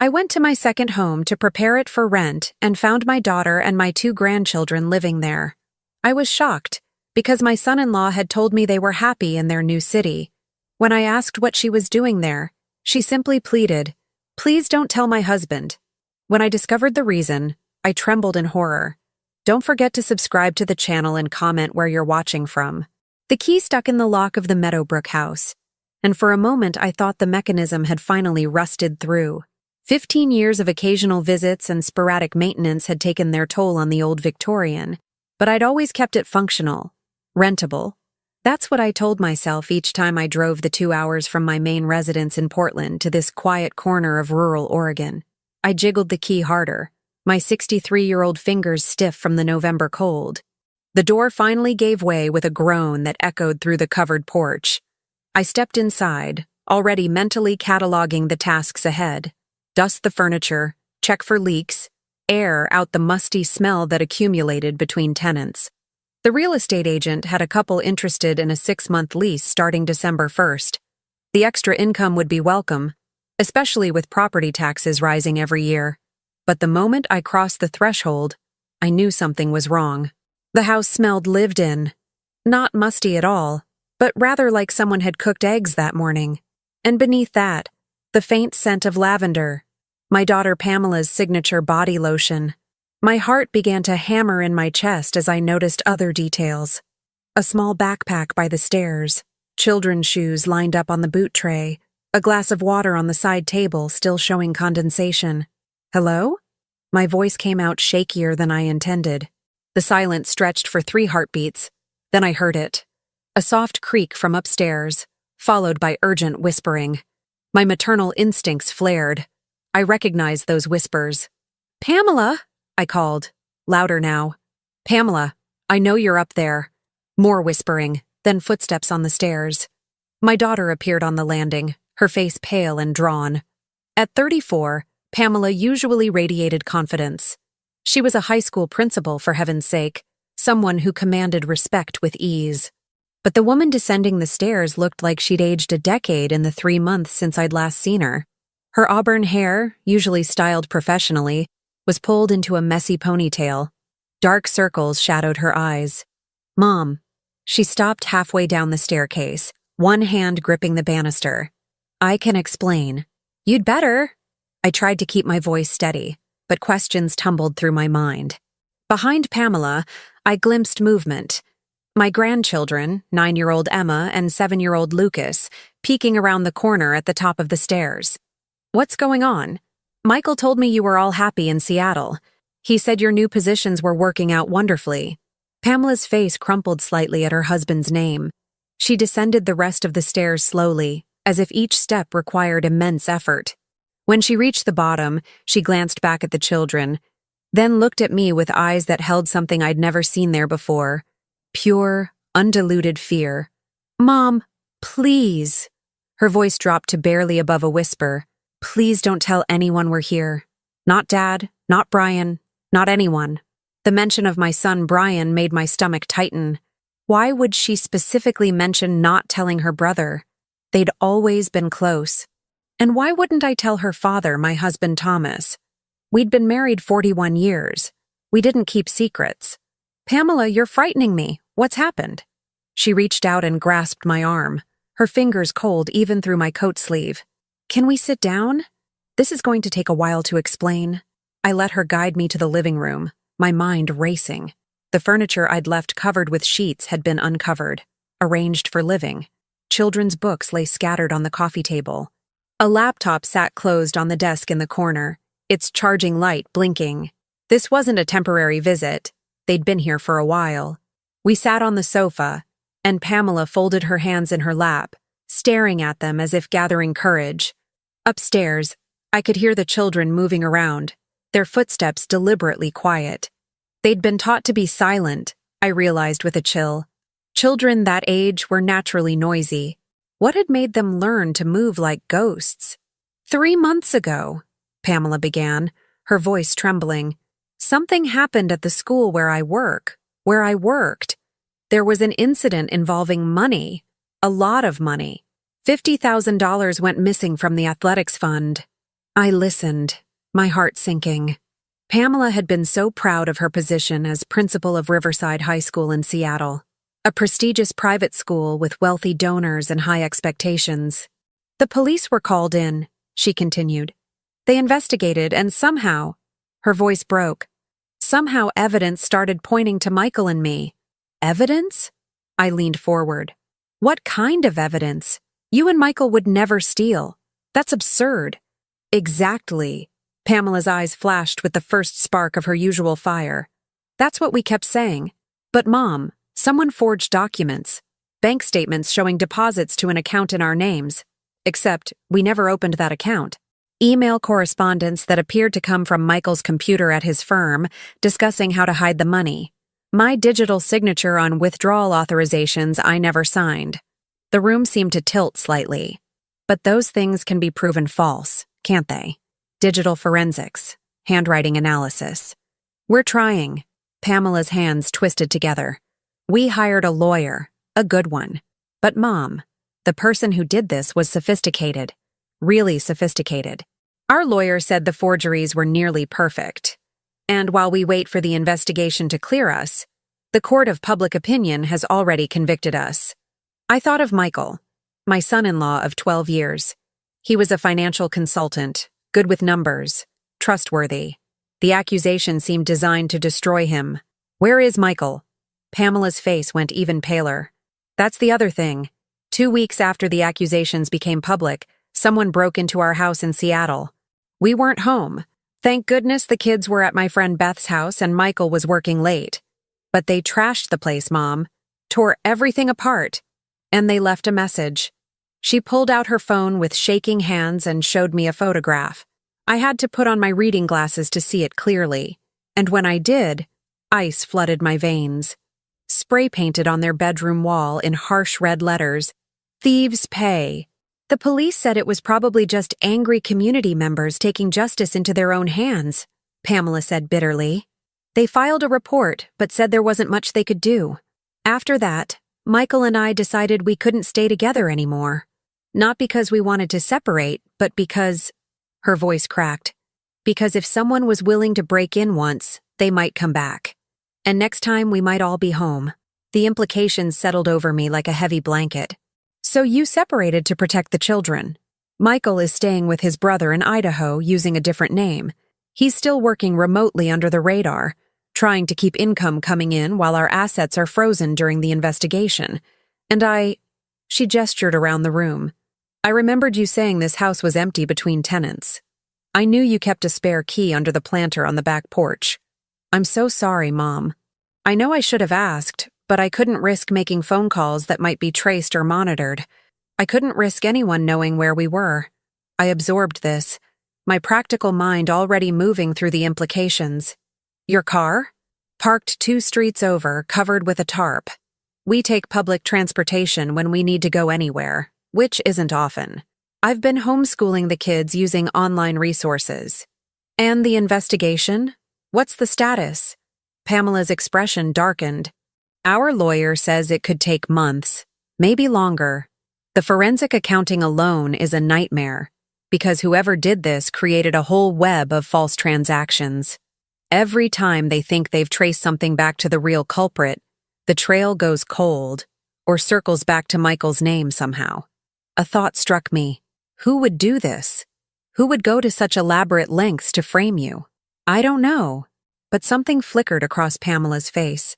I went to my second home to prepare it for rent and found my daughter and my 2 grandchildren living there. I was shocked, because my son-in-law had told me they were happy in their new city. When I asked what she was doing there, she simply pleaded, "Please don't tell my husband." When I discovered the reason, I trembled in horror. Don't forget to subscribe to the channel and comment where you're watching from. The key stuck in the lock of the Meadowbrook house, and for a moment I thought the mechanism had finally rusted through. 15 years of occasional visits and sporadic maintenance had taken their toll on the old Victorian, but I'd always kept it functional, rentable. That's what I told myself each time I drove the 2 hours from my main residence in Portland to this quiet corner of rural Oregon. I jiggled the key harder, my 63-year-old fingers stiff from the November cold. The door finally gave way with a groan that echoed through the covered porch. I stepped inside, already mentally cataloging the tasks ahead. Dust the furniture, check for leaks, air out the musty smell that accumulated between tenants. The real estate agent had a couple interested in a 6-month lease starting December 1st. The extra income would be welcome, especially with property taxes rising every year. But the moment I crossed the threshold, I knew something was wrong. The house smelled lived in. Not musty at all, but rather like someone had cooked eggs that morning. And beneath that, the faint scent of lavender, my daughter Pamela's signature body lotion. My heart began to hammer in my chest as I noticed other details. A small backpack by the stairs, children's shoes lined up on the boot tray, a glass of water on the side table still showing condensation. "Hello?" My voice came out shakier than I intended. The silence stretched for 3 heartbeats. Then I heard it. A soft creak from upstairs, followed by urgent whispering. My maternal instincts flared. I recognized those whispers. "Pamela!" I called, louder now. "Pamela, I know you're up there." More whispering, then footsteps on the stairs. My daughter appeared on the landing, her face pale and drawn. At 34, Pamela usually radiated confidence. She was a high school principal, for heaven's sake, someone who commanded respect with ease. But the woman descending the stairs looked like she'd aged a decade in the 3 months since I'd last seen her. Her auburn hair, usually styled professionally, was pulled into a messy ponytail. Dark circles shadowed her eyes. "Mom." She stopped halfway down the staircase, one hand gripping the banister. "I can explain." "You'd better." I tried to keep my voice steady, but questions tumbled through my mind. Behind Pamela, I glimpsed movement. My grandchildren, 9-year-old Emma and 7-year-old Lucas, peeking around the corner at the top of the stairs. "What's going on? Michael told me you were all happy in Seattle. He said your new positions were working out wonderfully." Pamela's face crumpled slightly at her husband's name. She descended the rest of the stairs slowly, as if each step required immense effort. When she reached the bottom, she glanced back at the children, then looked at me with eyes that held something I'd never seen there before. Pure, undiluted fear. "Mom, please." Her voice dropped to barely above a whisper. "Please don't tell anyone we're here. Not Dad, not Brian, not anyone." The mention of my son Brian made my stomach tighten. Why would she specifically mention not telling her brother? They'd always been close. And why wouldn't I tell her father, my husband Thomas? We'd been married 41 years. We didn't keep secrets. "Pamela, you're frightening me. What's happened?" She reached out and grasped my arm, her fingers cold even through my coat sleeve. "Can we sit down? This is going to take a while to explain." I let her guide me to the living room, my mind racing. The furniture I'd left covered with sheets had been uncovered, arranged for living. Children's books lay scattered on the coffee table. A laptop sat closed on the desk in the corner, its charging light blinking. This wasn't a temporary visit. They'd been here for a while. We sat on the sofa, and Pamela folded her hands in her lap, staring at them as if gathering courage. Upstairs, I could hear the children moving around, their footsteps deliberately quiet. They'd been taught to be silent, I realized with a chill. Children that age were naturally noisy. What had made them learn to move like ghosts? 3 months ago, Pamela began, her voice trembling. Something happened at the school where I worked. There was an incident involving money, a lot of money. $50,000 went missing from the athletics fund. I listened, my heart sinking. Pamela had been so proud of her position as principal of Riverside High School in Seattle, a prestigious private school with wealthy donors and high expectations. The police were called in, she continued. They investigated and somehow, her voice broke, somehow evidence started pointing to Michael and me. Evidence? I leaned forward. What kind of evidence? You and Michael would never steal. That's absurd. Exactly. Pamela's eyes flashed with the first spark of her usual fire. That's what we kept saying. But Mom, someone forged documents, bank statements showing deposits to an account in our names. Except, we never opened that account. Email correspondence that appeared to come from Michael's computer at his firm, discussing how to hide the money. My digital signature on withdrawal authorizations I never signed. The room seemed to tilt slightly. But those things can be proven false, can't they? Digital forensics, handwriting analysis. We're trying. Pamela's hands twisted together. We hired a lawyer, a good one. But Mom, the person who did this was sophisticated. Really sophisticated. Our lawyer said the forgeries were nearly perfect. And while we wait for the investigation to clear us, the court of public opinion has already convicted us. I thought of Michael, my son-in-law of 12 years. He was a financial consultant, good with numbers, trustworthy. The accusation seemed designed to destroy him. Where is Michael? Pamela's face went even paler. That's the other thing. 2 weeks after the accusations became public, someone broke into our house in Seattle. We weren't home. Thank goodness the kids were at my friend Beth's house and Michael was working late. But they trashed the place, Mom. Tore everything apart. And they left a message. She pulled out her phone with shaking hands and showed me a photograph. I had to put on my reading glasses to see it clearly. And when I did, ice flooded my veins. Spray painted on their bedroom wall in harsh red letters, "Thieves pay." The police said it was probably just angry community members taking justice into their own hands, Pamela said bitterly. They filed a report, but said there wasn't much they could do. After that, Michael and I decided we couldn't stay together anymore. Not because we wanted to separate, but because, her voice cracked, because if someone was willing to break in once, they might come back. And next time we might all be home. The implications settled over me like a heavy blanket. So you separated to protect the children. Michael is staying with his brother in Idaho using a different name. He's still working remotely under the radar, trying to keep income coming in while our assets are frozen during the investigation. And she gestured around the room. I remembered you saying this house was empty between tenants. I knew you kept a spare key under the planter on the back porch. I'm so sorry, Mom. I know I should have asked, but I couldn't risk making phone calls that might be traced or monitored. I couldn't risk anyone knowing where we were. I absorbed this, my practical mind already moving through the implications. Your car? Parked 2 streets over, covered with a tarp. We take public transportation when we need to go anywhere, which isn't often. I've been homeschooling the kids using online resources. And the investigation? What's the status? Pamela's expression darkened. Our lawyer says it could take months, maybe longer. The forensic accounting alone is a nightmare, because whoever did this created a whole web of false transactions. Every time they think they've traced something back to the real culprit, the trail goes cold, or circles back to Michael's name somehow. A thought struck me. Who would do this? Who would go to such elaborate lengths to frame you? I don't know, but something flickered across Pamela's face.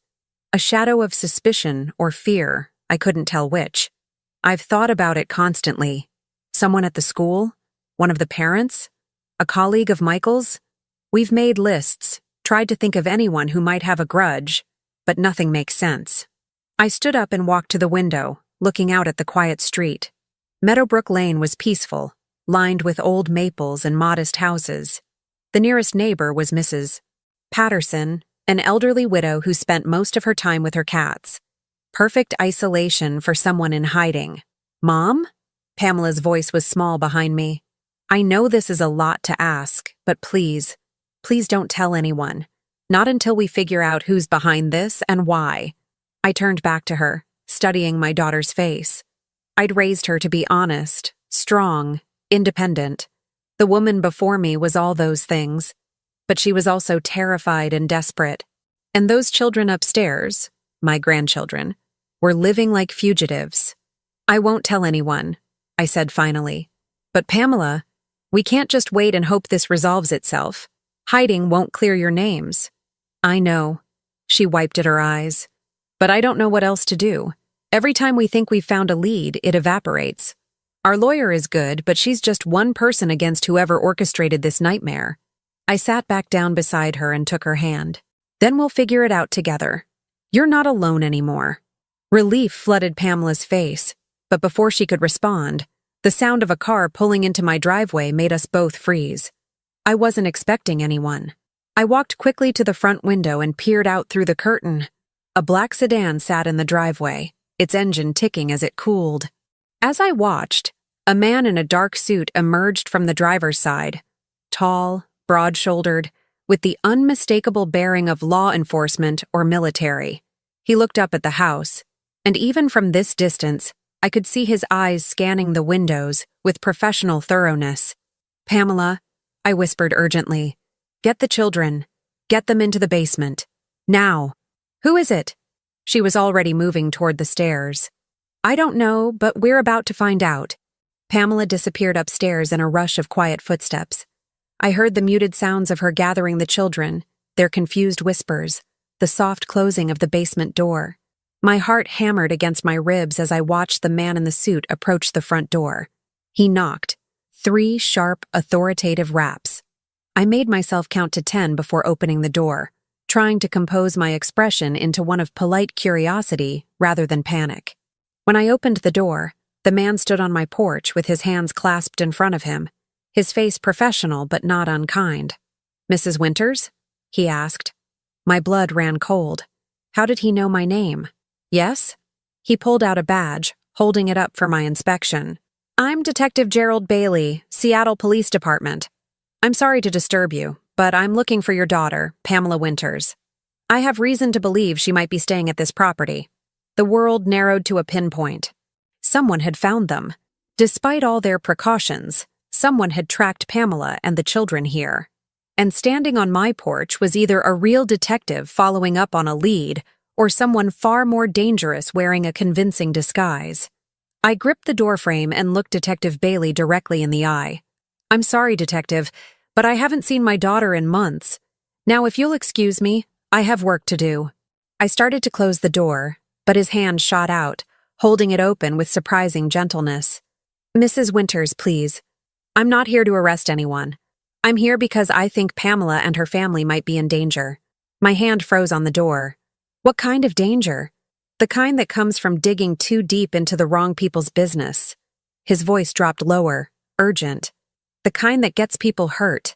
A shadow of suspicion or fear, I couldn't tell which. I've thought about it constantly. Someone at the school? One of the parents? A colleague of Michael's? We've made lists, tried to think of anyone who might have a grudge, but nothing makes sense. I stood up and walked to the window, looking out at the quiet street. Meadowbrook Lane was peaceful, lined with old maples and modest houses. The nearest neighbor was Mrs. Patterson, an elderly widow who spent most of her time with her cats. Perfect isolation for someone in hiding. Mom? Pamela's voice was small behind me. I know this is a lot to ask, but please don't tell anyone. Not until we figure out who's behind this and why. I turned back to her, studying my daughter's face. I'd raised her to be honest, strong, independent. The woman before me was all those things, but she was also terrified and desperate. And those children upstairs, my grandchildren, were living like fugitives. I won't tell anyone, I said finally. But Pamela, we can't just wait and hope this resolves itself. Hiding won't clear your names. I know. She wiped at her eyes. But I don't know what else to do. Every time we think we've found a lead, it evaporates. Our lawyer is good, but she's just one person against whoever orchestrated this nightmare. I sat back down beside her and took her hand. Then we'll figure it out together. You're not alone anymore. Relief flooded Pamela's face, but before she could respond, the sound of a car pulling into my driveway made us both freeze. I wasn't expecting anyone. I walked quickly to the front window and peered out through the curtain. A black sedan sat in the driveway, its engine ticking as it cooled. As I watched, a man in a dark suit emerged from the driver's side. Tall, broad-shouldered, with the unmistakable bearing of law enforcement or military. He looked up at the house, and even from this distance, I could see his eyes scanning the windows with professional thoroughness. Pamela, I whispered urgently, get the children. Get them into the basement. Now. Who is it? She was already moving toward the stairs. I don't know, but we're about to find out. Pamela disappeared upstairs in a rush of quiet footsteps. I heard the muted sounds of her gathering the children, their confused whispers, the soft closing of the basement door. My heart hammered against my ribs as I watched the man in the suit approach the front door. He knocked. 3 sharp, authoritative raps. I made myself count to 10 before opening the door, trying to compose my expression into one of polite curiosity rather than panic. When I opened the door, the man stood on my porch with his hands clasped in front of him, his face professional but not unkind. Mrs. Winters? He asked. My blood ran cold. How did he know my name? Yes? He pulled out a badge, holding it up for my inspection. I'm Detective Gerald Bailey, Seattle Police Department. I'm sorry to disturb you, but I'm looking for your daughter, Pamela Winters. I have reason to believe she might be staying at this property. The world narrowed to a pinpoint. Someone had found them. Despite all their precautions, someone had tracked Pamela and the children here. And standing on my porch was either a real detective following up on a lead or someone far more dangerous wearing a convincing disguise. I gripped the doorframe and looked Detective Bailey directly in the eye. I'm sorry, Detective, but I haven't seen my daughter in months. Now, if you'll excuse me, I have work to do. I started to close the door, but his hand shot out, holding it open with surprising gentleness. Mrs. Winters, please. I'm not here to arrest anyone. I'm here because I think Pamela and her family might be in danger. My hand froze on the door. What kind of danger? The kind that comes from digging too deep into the wrong people's business. His voice dropped lower, urgent. The kind that gets people hurt.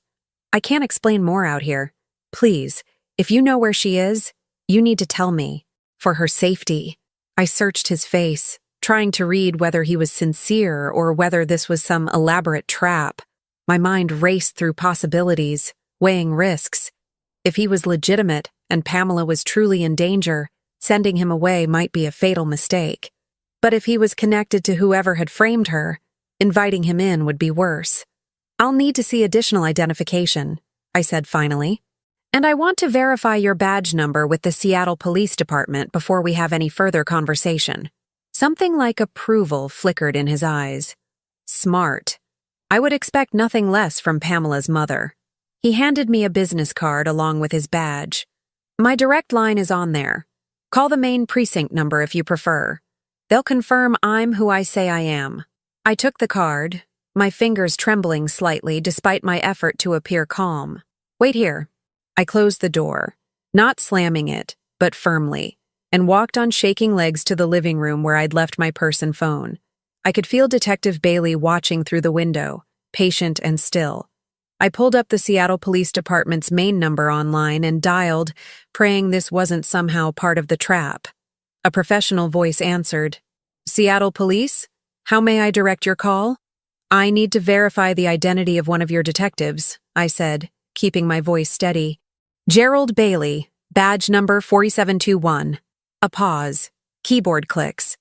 I can't explain more out here. Please, if you know where she is, you need to tell me. For her safety. I searched his face, trying to read whether he was sincere or whether this was some elaborate trap. My mind raced through possibilities, weighing risks. If he was legitimate and Pamela was truly in danger, sending him away might be a fatal mistake. But if he was connected to whoever had framed her, inviting him in would be worse. I'll need to see additional identification, I said finally. And I want to verify your badge number with the Seattle Police Department before we have any further conversation. Something like approval flickered in his eyes. Smart. I would expect nothing less from Pamela's mother. He handed me a business card along with his badge. My direct line is on there. Call the main precinct number if you prefer. They'll confirm I'm who I say I am. I took the card, my fingers trembling slightly despite my effort to appear calm. Wait here. I closed the door, not slamming it, but firmly, and walked on shaking legs to the living room where I'd left my purse and phone. I could feel Detective Bailey watching through the window, patient and still. I pulled up the Seattle Police Department's main number online and dialed, praying this wasn't somehow part of the trap. A professional voice answered, Seattle Police? How may I direct your call? I need to verify the identity of one of your detectives, I said, keeping my voice steady. Gerald Bailey, badge number 4721. A pause. Keyboard clicks.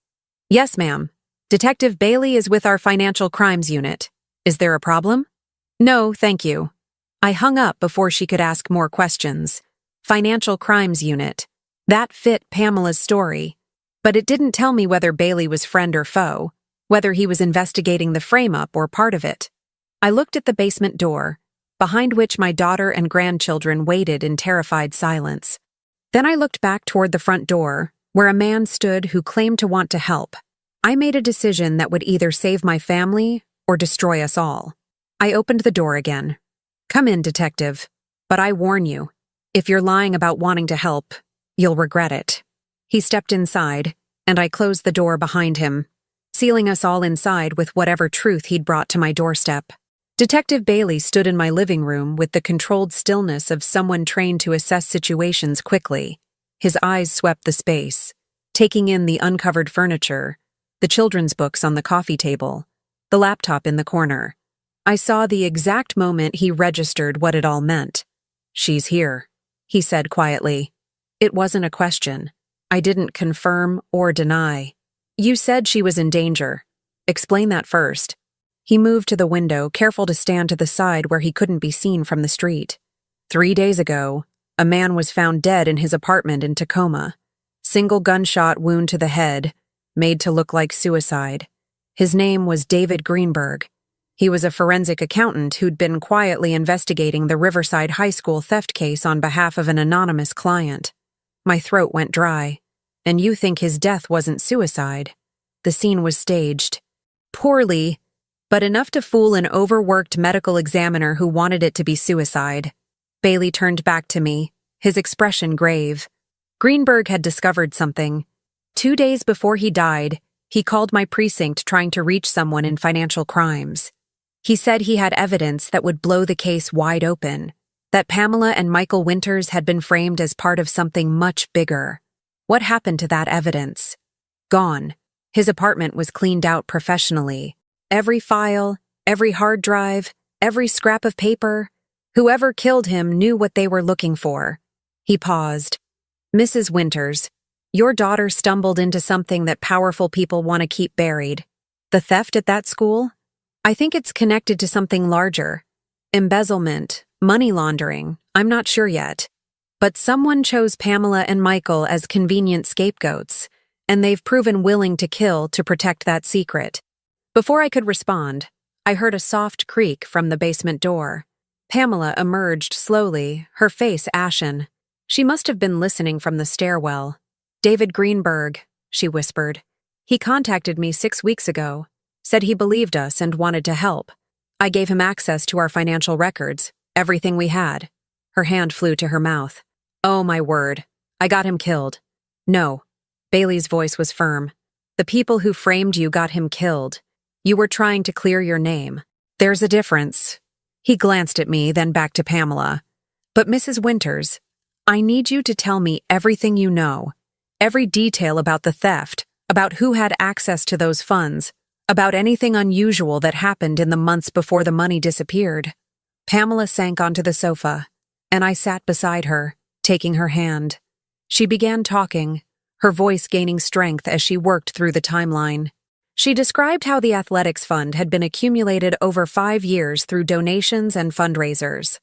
Yes, ma'am. Detective Bailey is with our financial crimes unit. Is there a problem? No, thank you. I hung up before she could ask more questions. Financial Crimes Unit. That fit Pamela's story. But it didn't tell me whether Bailey was friend or foe, whether he was investigating the frame-up or part of it. I looked at the basement door, behind which my daughter and grandchildren waited in terrified silence. Then I looked back toward the front door, where a man stood who claimed to want to help. I made a decision that would either save my family or destroy us all. I opened the door again. Come in, detective. But I warn you, if you're lying about wanting to help, you'll regret it. He stepped inside, and I closed the door behind him, sealing us all inside with whatever truth he'd brought to my doorstep. Detective Bailey stood in my living room with the controlled stillness of someone trained to assess situations quickly. His eyes swept the space, taking in the uncovered furniture, the children's books on the coffee table, the laptop in the corner. I saw the exact moment he registered what it all meant. "She's here," he said quietly. It wasn't a question. I didn't confirm or deny. "You said she was in danger. Explain that first." He moved to the window, careful to stand to the side where he couldn't be seen from the street. 3 days ago, a man was found dead in his apartment in Tacoma. Single gunshot wound to the head, made to look like suicide. His name was David Greenberg. He was a forensic accountant who'd been quietly investigating the Riverside High School theft case on behalf of an anonymous client. My throat went dry. And you think his death wasn't suicide? The scene was staged. Poorly, but enough to fool an overworked medical examiner who wanted it to be suicide. Bailey turned back to me, his expression grave. Greenberg had discovered something. 2 days before he died, he called my precinct trying to reach someone in financial crimes. He said he had evidence that would blow the case wide open, that Pamela and Michael Winters had been framed as part of something much bigger. What happened to that evidence? Gone. His apartment was cleaned out professionally. Every file, every hard drive, every scrap of paper. Whoever killed him knew what they were looking for. He paused. "Mrs. Winters, your daughter stumbled into something that powerful people want to keep buried. The theft at that school? I think it's connected to something larger. Embezzlement, money laundering, I'm not sure yet. But someone chose Pamela and Michael as convenient scapegoats, and they've proven willing to kill to protect that secret." Before I could respond, I heard a soft creak from the basement door. Pamela emerged slowly, her face ashen. She must have been listening from the stairwell. "David Greenberg," she whispered. "He contacted me 6 weeks ago, said he believed us and wanted to help. I gave him access to our financial records, everything we had." Her hand flew to her mouth. "Oh, my word. I got him killed." "No." Bailey's voice was firm. "The people who framed you got him killed. You were trying to clear your name. There's a difference." He glanced at me, then back to Pamela. "But Mrs. Winters, I need you to tell me everything you know. Every detail about the theft, about who had access to those funds, about anything unusual that happened in the months before the money disappeared." Pamela sank onto the sofa, and I sat beside her, taking her hand. She began talking, her voice gaining strength as she worked through the timeline. She described how the athletics fund had been accumulated over 5 years through donations and fundraisers,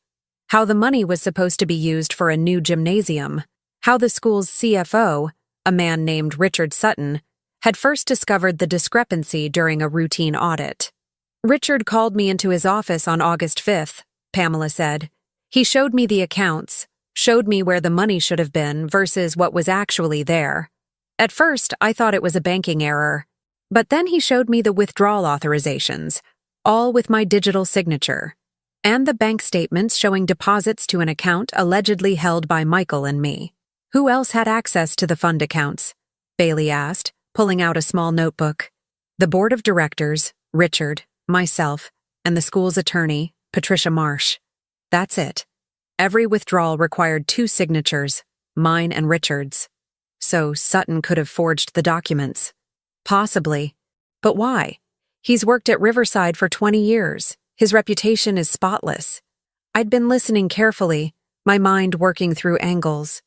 how the money was supposed to be used for a new gymnasium, how the school's CFO, a man named Richard Sutton, had first discovered the discrepancy during a routine audit. "Richard called me into his office on August 5th, Pamela said. "He showed me the accounts, showed me where the money should have been versus what was actually there. At first, I thought it was a banking error. But then he showed me the withdrawal authorizations, all with my digital signature, and the bank statements showing deposits to an account allegedly held by Michael and me." "Who else had access to the fund accounts?" Bailey asked, pulling out a small notebook. "The board of directors, Richard, myself, and the school's attorney, Patricia Marsh. That's it. Every withdrawal required 2 signatures, mine and Richard's. So Sutton could have forged the documents." "Possibly. But why? He's worked at Riverside for 20 years. His reputation is spotless." I'd been listening carefully, my mind working through angles.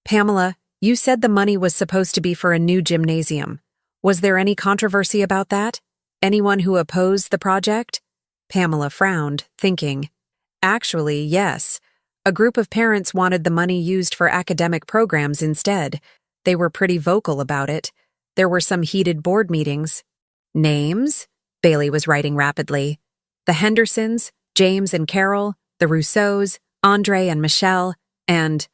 "Pamela, you said the money was supposed to be for a new gymnasium. Was there any controversy about that? Anyone who opposed the project?" Pamela frowned, thinking. Actually, yes. A group of parents wanted the money used for academic programs instead. They were pretty vocal about it. There were some heated board meetings. Names? Bailey was writing rapidly. The Hendersons, James and Carol, the Rousseaus, Andre and Michelle, and…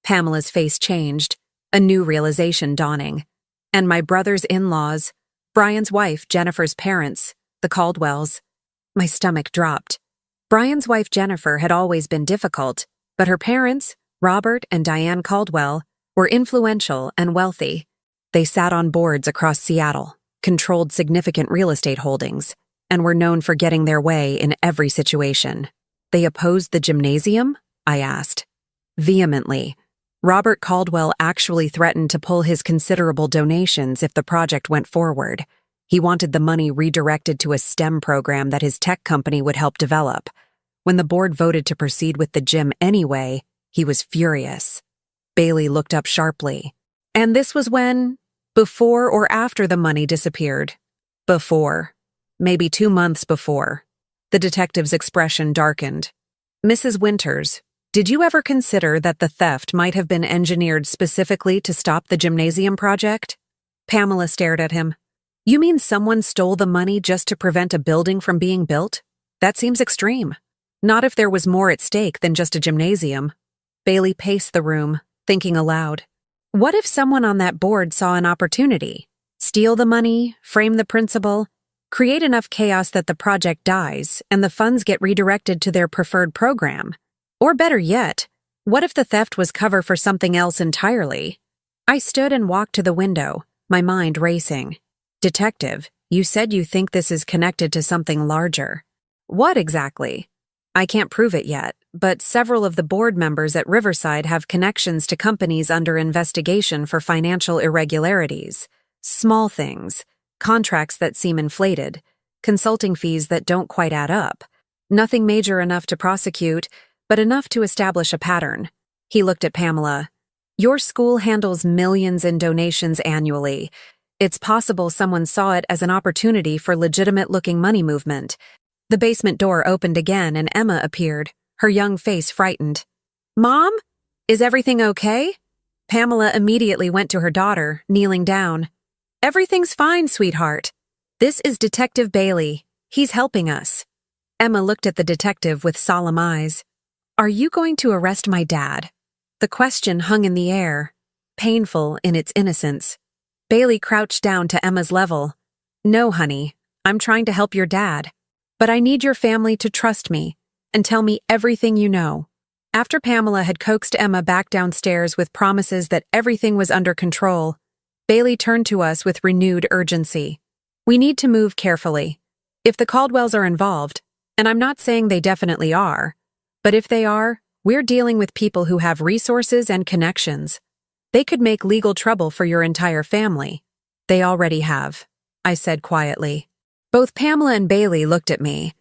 Pamela's face changed, a new realization dawning. And my brother's in-laws, Brian's wife, Jennifer's parents, the Caldwells. My stomach dropped. Brian's wife, Jennifer, had always been difficult, but her parents, Robert and Diane Caldwell, were influential and wealthy. They sat on boards across Seattle, controlled significant real estate holdings, and were known for getting their way in every situation. They opposed the gymnasium? I asked. Vehemently. Robert Caldwell actually threatened to pull his considerable donations if the project went forward. He wanted the money redirected to a STEM program that his tech company would help develop. When the board voted to proceed with the gym anyway, he was furious. Bailey looked up sharply. And this was when? Before or after the money disappeared? Before. Maybe 2 months before. The detective's expression darkened. Mrs. Winters, did you ever consider that the theft might have been engineered specifically to stop the gymnasium project? Pamela stared at him. You mean someone stole the money just to prevent a building from being built? That seems extreme. Not if there was more at stake than just a gymnasium. Bailey paced the room, thinking aloud. What if someone on that board saw an opportunity? Steal the money, frame the principal, create enough chaos that the project dies and the funds get redirected to their preferred program? Or better yet, what if the theft was cover for something else entirely? I stood and walked to the window, my mind racing. Detective, you said you think this is connected to something larger. What exactly? I can't prove it yet, but several of the board members at Riverside have connections to companies under investigation for financial irregularities. Small things, contracts that seem inflated, consulting fees that don't quite add up. Nothing major enough to prosecute, but enough to establish a pattern. He looked at Pamela. Your school handles millions in donations annually. It's possible someone saw it as an opportunity for legitimate-looking money movement. The basement door opened again and Emma appeared, her young face frightened. Mom? Is everything okay? Pamela immediately went to her daughter, kneeling down. Everything's fine, sweetheart. This is Detective Bailey. He's helping us. Emma looked at the detective with solemn eyes. Are you going to arrest my dad? The question hung in the air, painful in its innocence. Bailey crouched down to Emma's level. No, honey, I'm trying to help your dad. But I need your family to trust me and tell me everything you know. After Pamela had coaxed Emma back downstairs with promises that everything was under control, Bailey turned to us with renewed urgency. We need to move carefully. If the Caldwells are involved, and I'm not saying they definitely are, but if they are, we're dealing with people who have resources and connections. They could make legal trouble for your entire family. They already have, I said quietly. Both Pamela and Bailey looked at me.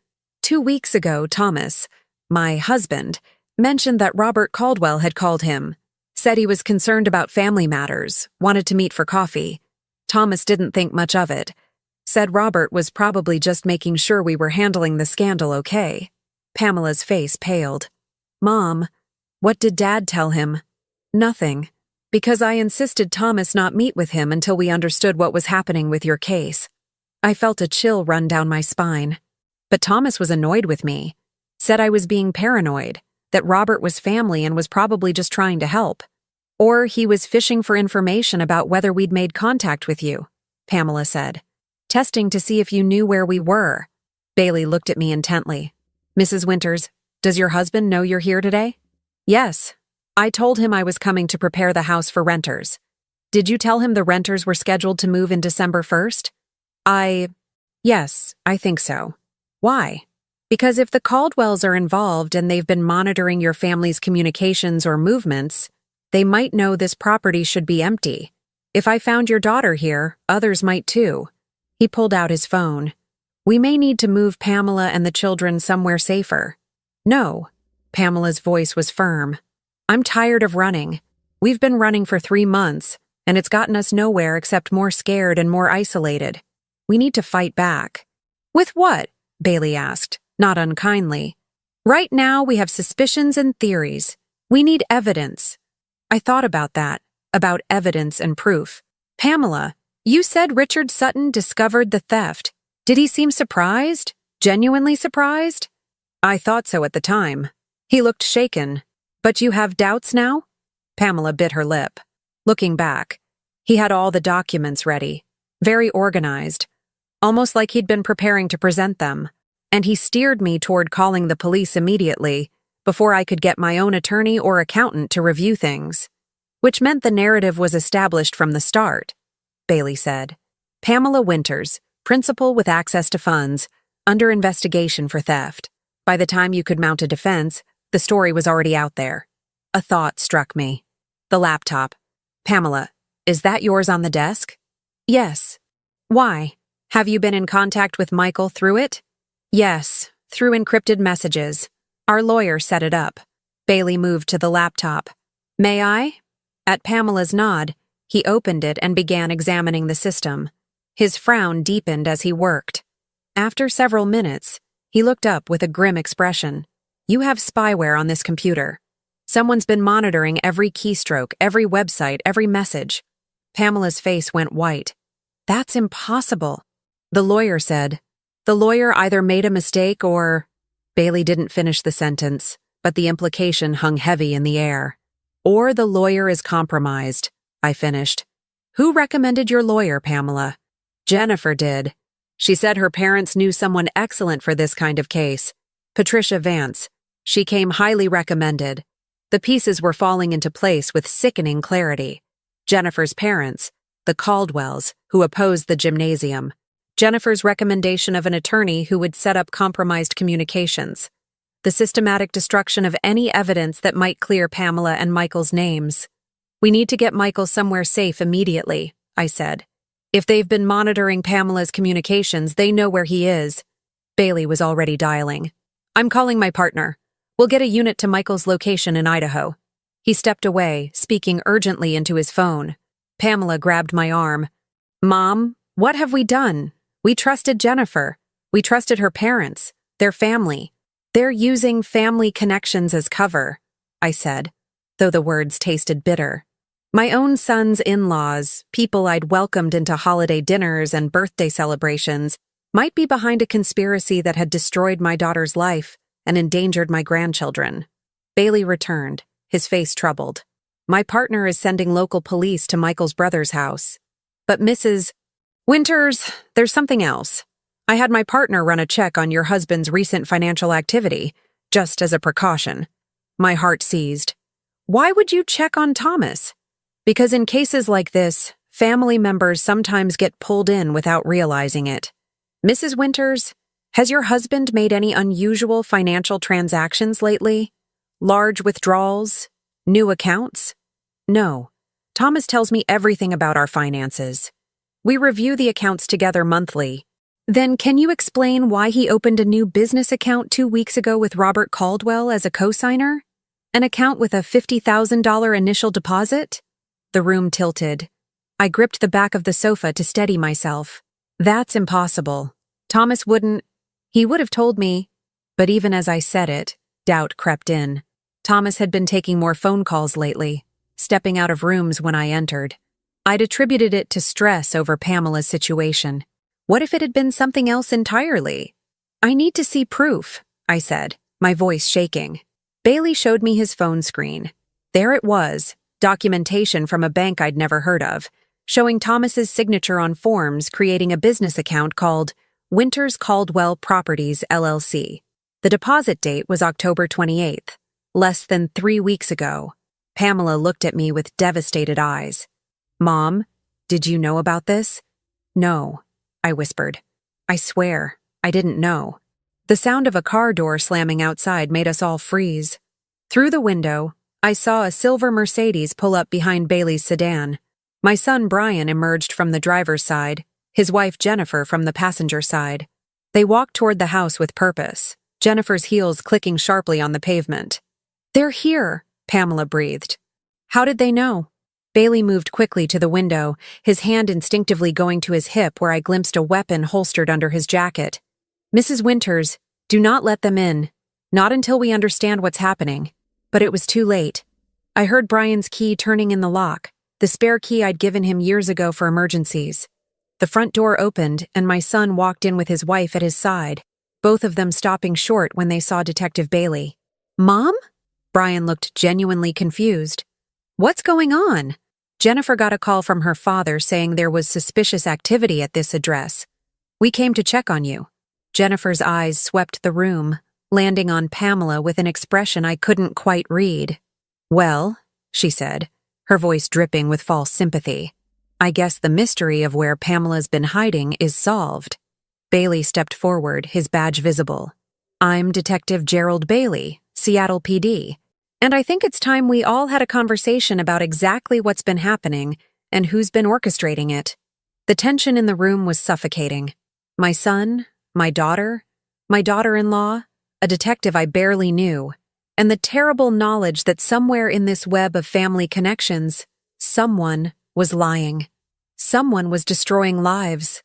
2 weeks ago, Thomas, my husband, mentioned that Robert Caldwell had called him, said he was concerned about family matters, wanted to meet for coffee. Thomas didn't think much of it, said Robert was probably just making sure we were handling the scandal okay. Pamela's face paled. Mom, what did Dad tell him? Nothing, because I insisted Thomas not meet with him until we understood what was happening with your case. I felt a chill run down my spine. But Thomas was annoyed with me, said I was being paranoid, that Robert was family and was probably just trying to help. Or he was fishing for information about whether we'd made contact with you, Pamela said, testing to see if you knew where we were. Bailey looked at me intently. Mrs. Winters, does your husband know you're here today? Yes. I told him I was coming to prepare the house for renters. Did you tell him the renters were scheduled to move in December 1st? Yes, I think so. Why? Because if the Caldwells are involved and they've been monitoring your family's communications or movements, they might know this property should be empty. If I found your daughter here, others might too. He pulled out his phone. We may need to move Pamela and the children somewhere safer. No. Pamela's voice was firm. I'm tired of running. We've been running for 3 months, and it's gotten us nowhere except more scared and more isolated. We need to fight back. With what? Bailey asked. not unkindly. Right now, we have suspicions and theories. We need evidence. I thought about that, about evidence and proof. Pamela, you said Richard Sutton discovered the theft. Did he seem surprised? Genuinely surprised? I thought so at the time. He looked shaken. But you have doubts now? Pamela bit her lip. Looking back, he had all the documents ready, very organized, almost like he'd been preparing to present them, and he steered me toward calling the police immediately, before I could get my own attorney or accountant to review things. Which meant the narrative was established from the start, Bailey said. Pamela Winters, principal with access to funds, under investigation for theft. By the time you could mount a defense, the story was already out there. A thought struck me. The laptop. Pamela, is that yours on the desk? Yes. Why? Have you been in contact with Michael through it? Yes, through encrypted messages. Our lawyer set it up. Bailey moved to the laptop. May I? At Pamela's nod, he opened it and began examining the system. His frown deepened as he worked. After several minutes, he looked up with a grim expression. You have spyware on this computer. Someone's been monitoring every keystroke, every website, every message. Pamela's face went white. That's impossible. The lawyer said. The lawyer either made a mistake or... Bailey didn't finish the sentence, but the implication hung heavy in the air. Or the lawyer is compromised, I finished. Who recommended your lawyer, Pamela? Jennifer did. She said her parents knew someone excellent for this kind of case. Patricia Vance. She came highly recommended. The pieces were falling into place with sickening clarity. Jennifer's parents, the Caldwells, who opposed the gymnasium. Jennifer's recommendation of an attorney who would set up compromised communications. The systematic destruction of any evidence that might clear Pamela and Michael's names. We need to get Michael somewhere safe immediately, I said. If they've been monitoring Pamela's communications, they know where he is. Bailey was already dialing. I'm calling my partner. We'll get a unit to Michael's location in Idaho. He stepped away, speaking urgently into his phone. Pamela grabbed my arm. Mom, what have we done? We trusted Jennifer. We trusted her parents, their family. They're using family connections as cover, I said, though the words tasted bitter. My own son's in-laws, people I'd welcomed into holiday dinners and birthday celebrations, might be behind a conspiracy that had destroyed my daughter's life and endangered my grandchildren. Bailey returned, his face troubled. My partner is sending local police to Michael's brother's house. But Mrs. Winters, there's something else. I had my partner run a check on your husband's recent financial activity, just as a precaution. My heart seized. Why would you check on Thomas? Because in cases like this, family members sometimes get pulled in without realizing it. Mrs. Winters, has your husband made any unusual financial transactions lately? Large withdrawals? New accounts? No. Thomas tells me everything about our finances. We review the accounts together monthly. Then can you explain why he opened a new business account 2 weeks ago with Robert Caldwell as a co-signer? An account with a $50,000 initial deposit? The room tilted. I gripped the back of the sofa to steady myself. That's impossible. Thomas wouldn't... He would have told me. But even as I said it, doubt crept in. Thomas had been taking more phone calls lately, stepping out of rooms when I entered. I'd attributed it to stress over Pamela's situation. What if it had been something else entirely? I need to see proof, I said, my voice shaking. Bailey showed me his phone screen. There it was, documentation from a bank I'd never heard of, showing Thomas's signature on forms creating a business account called Winters Caldwell Properties, LLC. The deposit date was October 28th, less than 3 weeks ago. Pamela looked at me with devastated eyes. Mom, did you know about this? No, I whispered. I swear, I didn't know. The sound of a car door slamming outside made us all freeze. Through the window, I saw a silver Mercedes pull up behind Bailey's sedan. My son Brian emerged from the driver's side, his wife Jennifer from the passenger side. They walked toward the house with purpose, Jennifer's heels clicking sharply on the pavement. They're here, Pamela breathed. How did they know? Bailey moved quickly to the window, his hand instinctively going to his hip where I glimpsed a weapon holstered under his jacket. Mrs. Winters, Do not let them in. Not until we understand what's happening. But it was too late. I heard Brian's key turning in the lock, the spare key I'd given him years ago for emergencies. The front door opened, and my son walked in with his wife at his side, both of them stopping short when they saw Detective Bailey. "Mom?" Brian looked genuinely confused. "What's going on?" Jennifer got a call from her father saying there was suspicious activity at this address. "We came to check on you." Jennifer's eyes swept the room, landing on Pamela with an expression I couldn't quite read. "Well," she said, her voice dripping with false sympathy, "I guess the mystery of where Pamela's been hiding is solved." Bailey stepped forward, his badge visible. "I'm Detective Gerald Bailey, Seattle PD, and I think it's time we all had a conversation about exactly what's been happening and who's been orchestrating it." The tension in the room was suffocating. My son, my daughter-in-law, a detective I barely knew, and the terrible knowledge that somewhere in this web of family connections, someone was lying. Someone was destroying lives.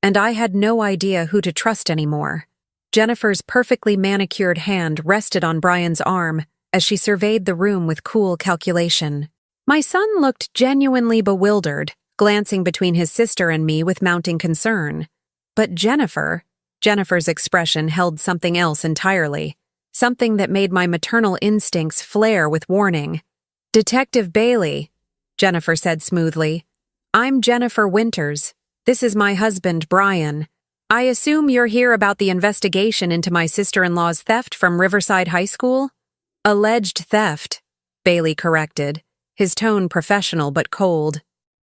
And I had no idea who to trust anymore. Jennifer's perfectly manicured hand rested on Brian's arm as she surveyed the room with cool calculation. My son looked genuinely bewildered, glancing between his sister and me with mounting concern. But Jennifer's expression held something else entirely, something that made my maternal instincts flare with warning. "Detective Bailey," Jennifer said smoothly. "I'm Jennifer Winters. This is my husband, Brian. I assume you're here about the investigation into my sister-in-law's theft from Riverside High School?" "Alleged theft," Bailey corrected, his tone professional but cold.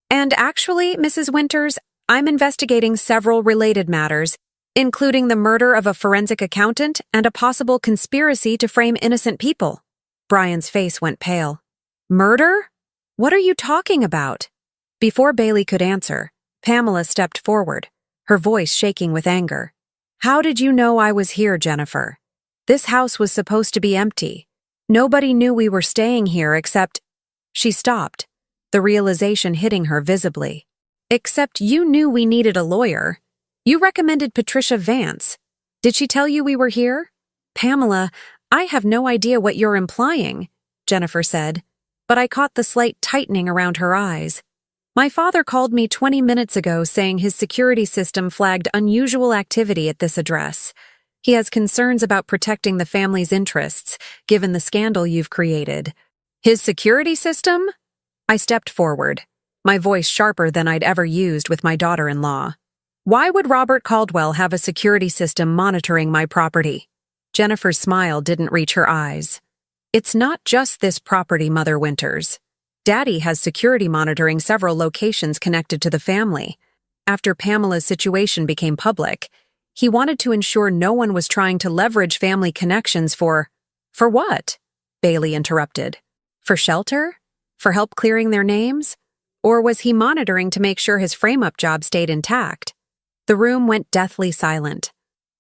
"And actually, Mrs. Winters, I'm investigating several related matters, including the murder of a forensic accountant and a possible conspiracy to frame innocent people." Brian's face went pale. "Murder? What are you talking about?" Before Bailey could answer, Pamela stepped forward, her voice shaking with anger. "How did you know I was here, Jennifer? This house was supposed to be empty. Nobody knew we were staying here except—" She stopped, the realization hitting her visibly. "Except you knew we needed a lawyer. You recommended Patricia Vance. Did she tell you we were here?" "Pamela, I have no idea what you're implying," Jennifer said, but I caught the slight tightening around her eyes. "My father called me 20 minutes ago saying his security system flagged unusual activity at this address. He has concerns about protecting the family's interests, given the scandal you've created." "His security system?" I stepped forward, my voice sharper than I'd ever used with my daughter-in-law. "Why would Robert Caldwell have a security system monitoring my property?" Jennifer's smile didn't reach her eyes. "It's not just this property, Mother Winters. Daddy has security monitoring several locations connected to the family. After Pamela's situation became public, he wanted to ensure no one was trying to leverage family connections for what?" Bailey interrupted. "For shelter? For help clearing their names? Or was he monitoring to make sure his frame-up job stayed intact?" The room went deathly silent.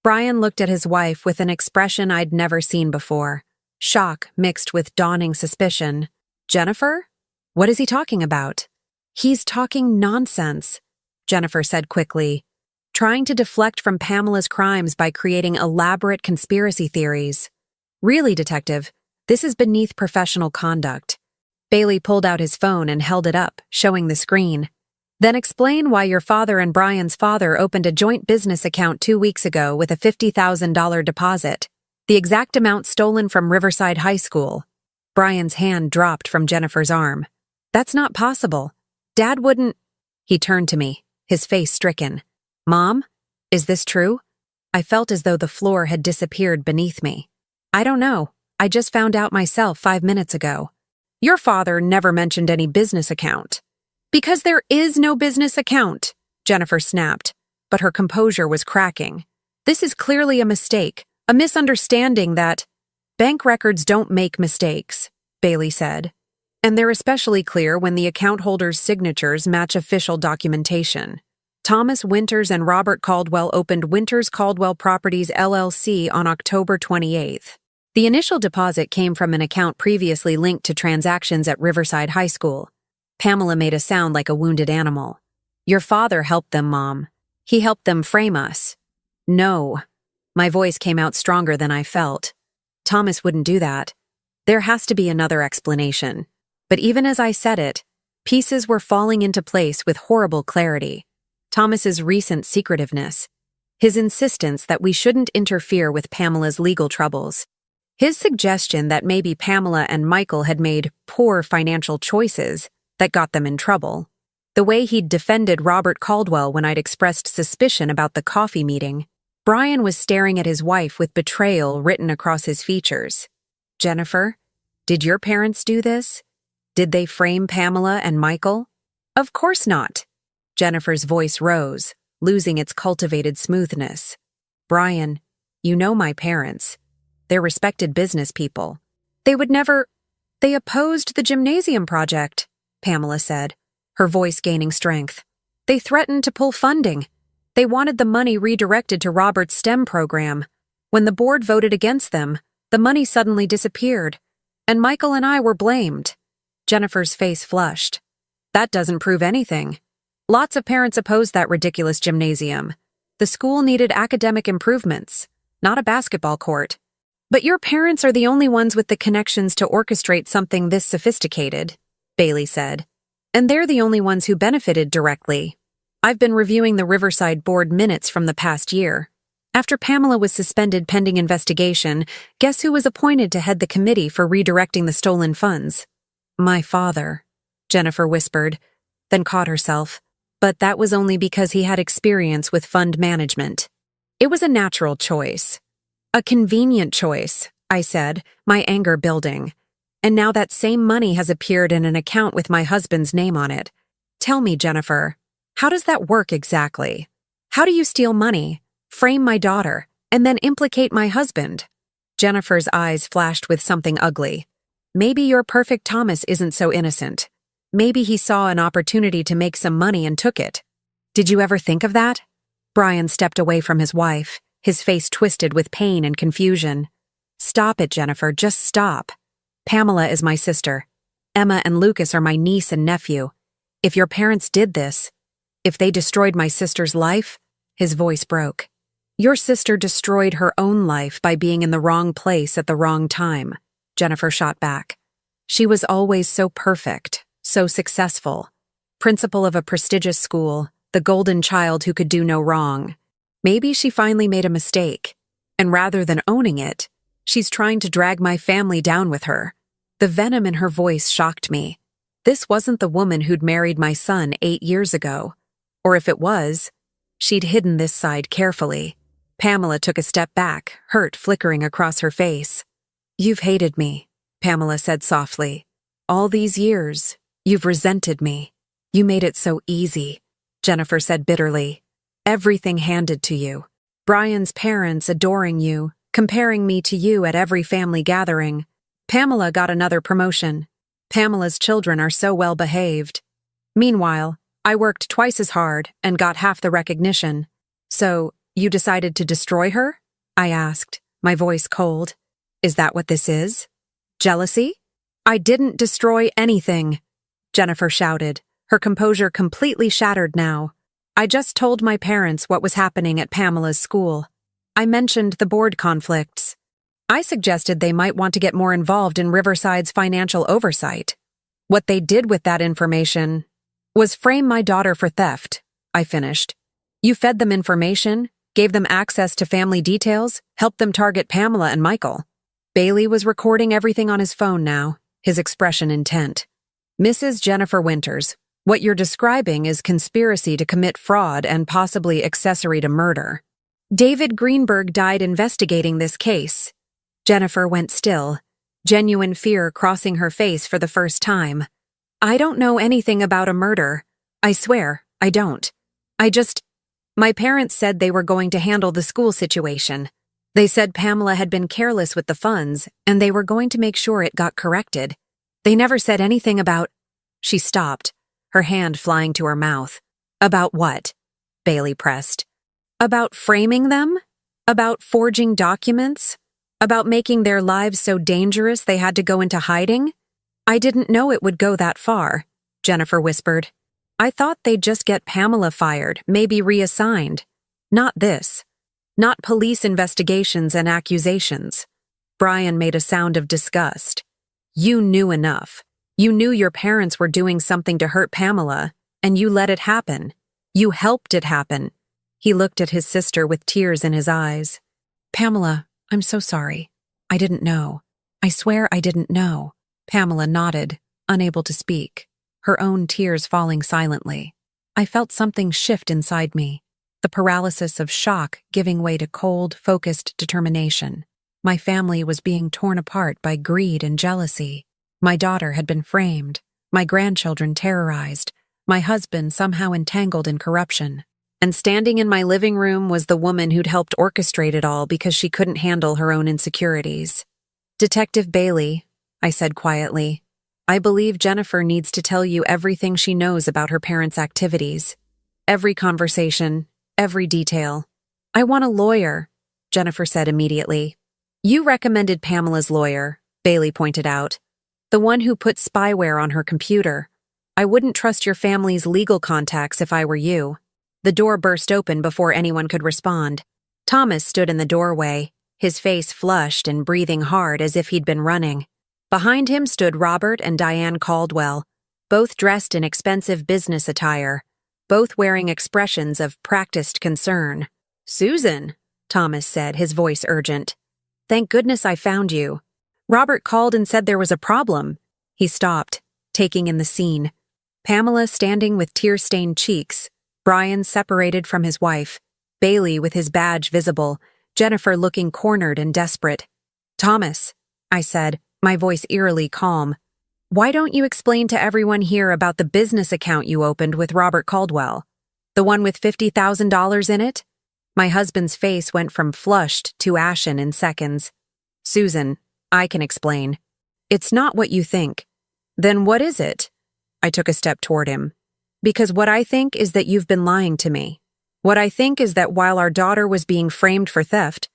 Brian looked at his wife with an expression I'd never seen before, shock mixed with dawning suspicion. "Jennifer? What is he talking about?" "He's talking nonsense," Jennifer said quickly, trying to deflect from Pamela's crimes by creating elaborate conspiracy theories. "Really, Detective, this is beneath professional conduct." Bailey pulled out his phone and held it up, showing the screen. "Then explain why your father and Brian's father opened a joint business account 2 weeks ago with a $50,000 deposit, the exact amount stolen from Riverside High School." Brian's hand dropped from Jennifer's arm. "That's not possible. Dad wouldn't—" He turned to me, his face stricken. "Mom, is this true?" I felt as though the floor had disappeared beneath me. "I don't know. I just found out myself 5 minutes ago." "Your father never mentioned any business account." "Because there is no business account," Jennifer snapped, but her composure was cracking. "This is clearly a mistake, a misunderstanding that—" "Bank records don't make mistakes," Bailey said. "And they're especially clear when the account holder's signatures match official documentation. Thomas Winters and Robert Caldwell opened Winters Caldwell Properties LLC on October 28th. The initial deposit came from an account previously linked to transactions at Riverside High School." Pamela made a sound like a wounded animal. "Your father helped them, Mom. He helped them frame us." "No." My voice came out stronger than I felt. Thomas wouldn't do that. There has to be another explanation. But even as I said it, pieces were falling into place with horrible clarity. Thomas's recent secretiveness, his insistence that we shouldn't interfere with Pamela's legal troubles, his suggestion that maybe Pamela and Michael had made poor financial choices that got them in trouble, the way he'd defended Robert Caldwell when I'd expressed suspicion about the coffee meeting. Brian was staring at his wife with betrayal written across his features. Jennifer, did your parents do this? Did they frame Pamela and Michael? Of course not. Jennifer's voice rose, losing its cultivated smoothness. Brian, you know my parents. They're respected business people. They opposed the gymnasium project, Pamela said, her voice gaining strength. They threatened to pull funding. They wanted the money redirected to Robert's STEM program. When the board voted against them, the money suddenly disappeared. And Michael and I were blamed. Jennifer's face flushed. That doesn't prove anything. Lots of parents opposed that ridiculous gymnasium. The school needed academic improvements, not a basketball court. But your parents are the only ones with the connections to orchestrate something this sophisticated, Bailey said. And they're the only ones who benefited directly. I've been reviewing the Riverside Board minutes from the past year. After Pamela was suspended pending investigation, guess who was appointed to head the committee for redirecting the stolen funds? My father, Jennifer whispered, then caught herself. But that was only because he had experience with fund management. It was a natural choice. A convenient choice, I said, my anger building. And now that same money has appeared in an account with my husband's name on it. Tell me, Jennifer, how does that work exactly? How do you steal money, frame my daughter, and then implicate my husband? Jennifer's eyes flashed with something ugly. Maybe your perfect Thomas isn't so innocent. Maybe he saw an opportunity to make some money and took it. Did you ever think of that? Brian stepped away from his wife, his face twisted with pain and confusion. Stop it, Jennifer, just stop. Pamela is my sister. Emma and Lucas are my niece and nephew. If your parents did this, if they destroyed my sister's life, his voice broke. Your sister destroyed her own life by being in the wrong place at the wrong time, Jennifer shot back. She was always so perfect, so successful. Principal of a prestigious school, the golden child who could do no wrong. Maybe she finally made a mistake, and rather than owning it, she's trying to drag my family down with her. The venom in her voice shocked me. This wasn't the woman who'd married my son 8 years ago. Or if it was, she'd hidden this side carefully. Pamela took a step back, hurt flickering across her face. You've hated me, Pamela said softly. All these years, you've resented me. You made it so easy, Jennifer said bitterly. Everything handed to you. Brian's parents adoring you, comparing me to you at every family gathering. Pamela got another promotion. Pamela's children are so well behaved. Meanwhile, I worked twice as hard and got half the recognition. So, you decided to destroy her? I asked, my voice cold. Is that what this is? Jealousy? I didn't destroy anything, Jennifer shouted, her composure completely shattered now. I just told my parents what was happening at Pamela's school. I mentioned the board conflicts. I suggested they might want to get more involved in Riverside's financial oversight. What they did with that information was frame my daughter for theft, I finished. You fed them information, gave them access to family details, helped them target Pamela and Michael. Bailey was recording everything on his phone now, his expression intent. Mrs. Jennifer Winters, what you're describing is conspiracy to commit fraud and possibly accessory to murder. David Greenberg died investigating this case. Jennifer went still, genuine fear crossing her face for the first time. I don't know anything about a murder. I swear, I don't. My parents said they were going to handle the school situation. They said Pamela had been careless with the funds, and they were going to make sure it got corrected. They never said anything about... She stopped, her hand flying to her mouth. About what? Bailey pressed. About framing them? About forging documents? About making their lives so dangerous they had to go into hiding? I didn't know it would go that far, Jennifer whispered. I thought they'd just get Pamela fired, maybe reassigned. Not this. not police investigations and accusations. Brian made a sound of disgust. You knew enough. You knew your parents were doing something to hurt Pamela, and you let it happen. You helped it happen. He looked at his sister with tears in his eyes. Pamela, I'm so sorry. I didn't know. I swear I didn't know. Pamela nodded, unable to speak, her own tears falling silently. I felt something shift inside me, the paralysis of shock giving way to cold, focused determination. My family was being torn apart by greed and jealousy. My daughter had been framed, my grandchildren terrorized, my husband somehow entangled in corruption. And standing in my living room was the woman who'd helped orchestrate it all because she couldn't handle her own insecurities. Detective Bailey, I said quietly, I believe Jennifer needs to tell you everything she knows about her parents' activities. Every conversation, every detail. I want a lawyer, Jennifer said immediately. You recommended Pamela's lawyer, Bailey pointed out. The one who put spyware on her computer. I wouldn't trust your family's legal contacts if I were you. The door burst open before anyone could respond. Thomas stood in the doorway, his face flushed and breathing hard as if he'd been running. Behind him stood Robert and Diane Caldwell, both dressed in expensive business attire, both wearing expressions of practiced concern. Susan, Thomas said, his voice urgent. Thank goodness I found you. Robert called and said there was a problem. He stopped, taking in the scene. Pamela standing with tear-stained cheeks, Brian separated from his wife, Bailey with his badge visible, Jennifer looking cornered and desperate. Thomas, I said, my voice eerily calm, why don't you explain to everyone here about the business account you opened with Robert Caldwell? The one with $50,000 in it? My husband's face went from flushed to ashen in seconds. Susan, I can explain. It's not what you think. Then what is it? I took a step toward him. Because what I think is that you've been lying to me. What I think is that while our daughter was being framed for theft,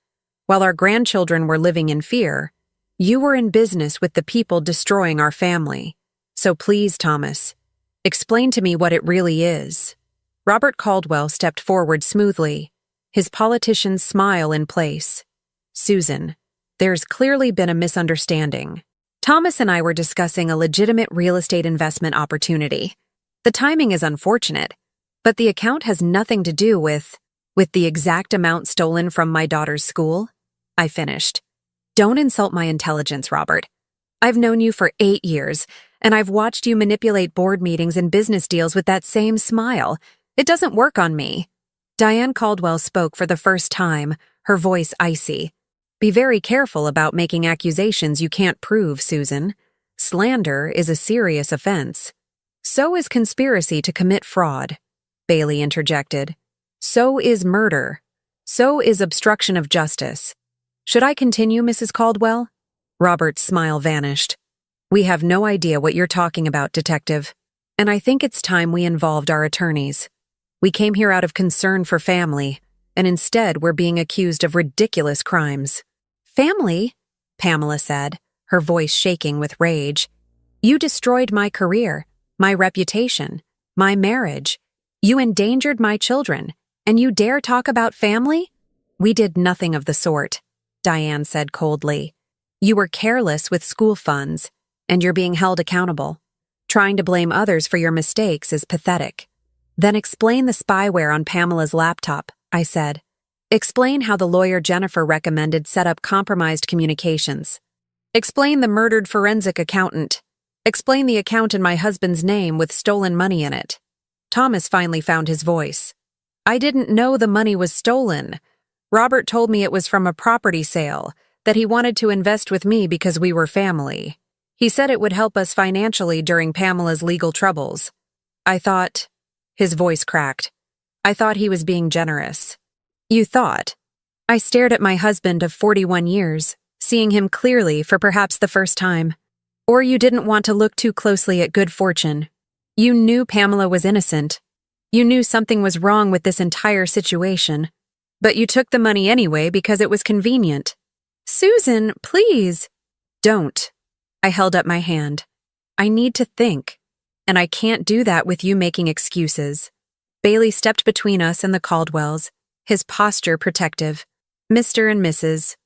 while our grandchildren were living in fear, you were in business with the people destroying our family. So please, Thomas, explain to me what it really is. Robert Caldwell stepped forward smoothly, his politician's smile in place. Susan, there's clearly been a misunderstanding. Thomas and I were discussing a legitimate real estate investment opportunity. The timing is unfortunate, but the account has nothing to do with the exact amount stolen from my daughter's school. I finished. Don't insult my intelligence, Robert. I've known you for 8 years, and I've watched you manipulate board meetings and business deals with that same smile. It doesn't work on me. Diane Caldwell spoke for the first time, her voice icy. Be very careful about making accusations you can't prove, Susan. Slander is a serious offense. So is conspiracy to commit fraud, Bailey interjected. So is murder. So is obstruction of justice. Should I continue, Mrs. Caldwell? Robert's smile vanished. We have no idea what you're talking about, Detective. And I think it's time we involved our attorneys. We came here out of concern for family, and instead we're being accused of ridiculous crimes. Family? Pamela said, her voice shaking with rage. You destroyed my career, my reputation, my marriage. You endangered my children, and you dare talk about family? We did nothing of the sort, Diane said coldly. You were careless with school funds, and you're being held accountable. Trying to blame others for your mistakes is pathetic. Then explain the spyware on Pamela's laptop, I said. Explain how the lawyer Jennifer recommended set up compromised communications. Explain the murdered forensic accountant. Explain the account in my husband's name with stolen money in it. Thomas finally found his voice. I didn't know the money was stolen. Robert told me it was from a property sale, that he wanted to invest with me because we were family. He said it would help us financially during Pamela's legal troubles. I thought... His voice cracked. I thought he was being generous. You thought? I stared at my husband of 41 years, seeing him clearly for perhaps the first time. Or you didn't want to look too closely at good fortune. You knew Pamela was innocent. You knew something was wrong with this entire situation. But you took the money anyway because it was convenient. Susan, please. Don't. I held up my hand. I need to think. And I can't do that with you making excuses. Bailey stepped between us and the Caldwells, his posture protective. Mr. and Mrs.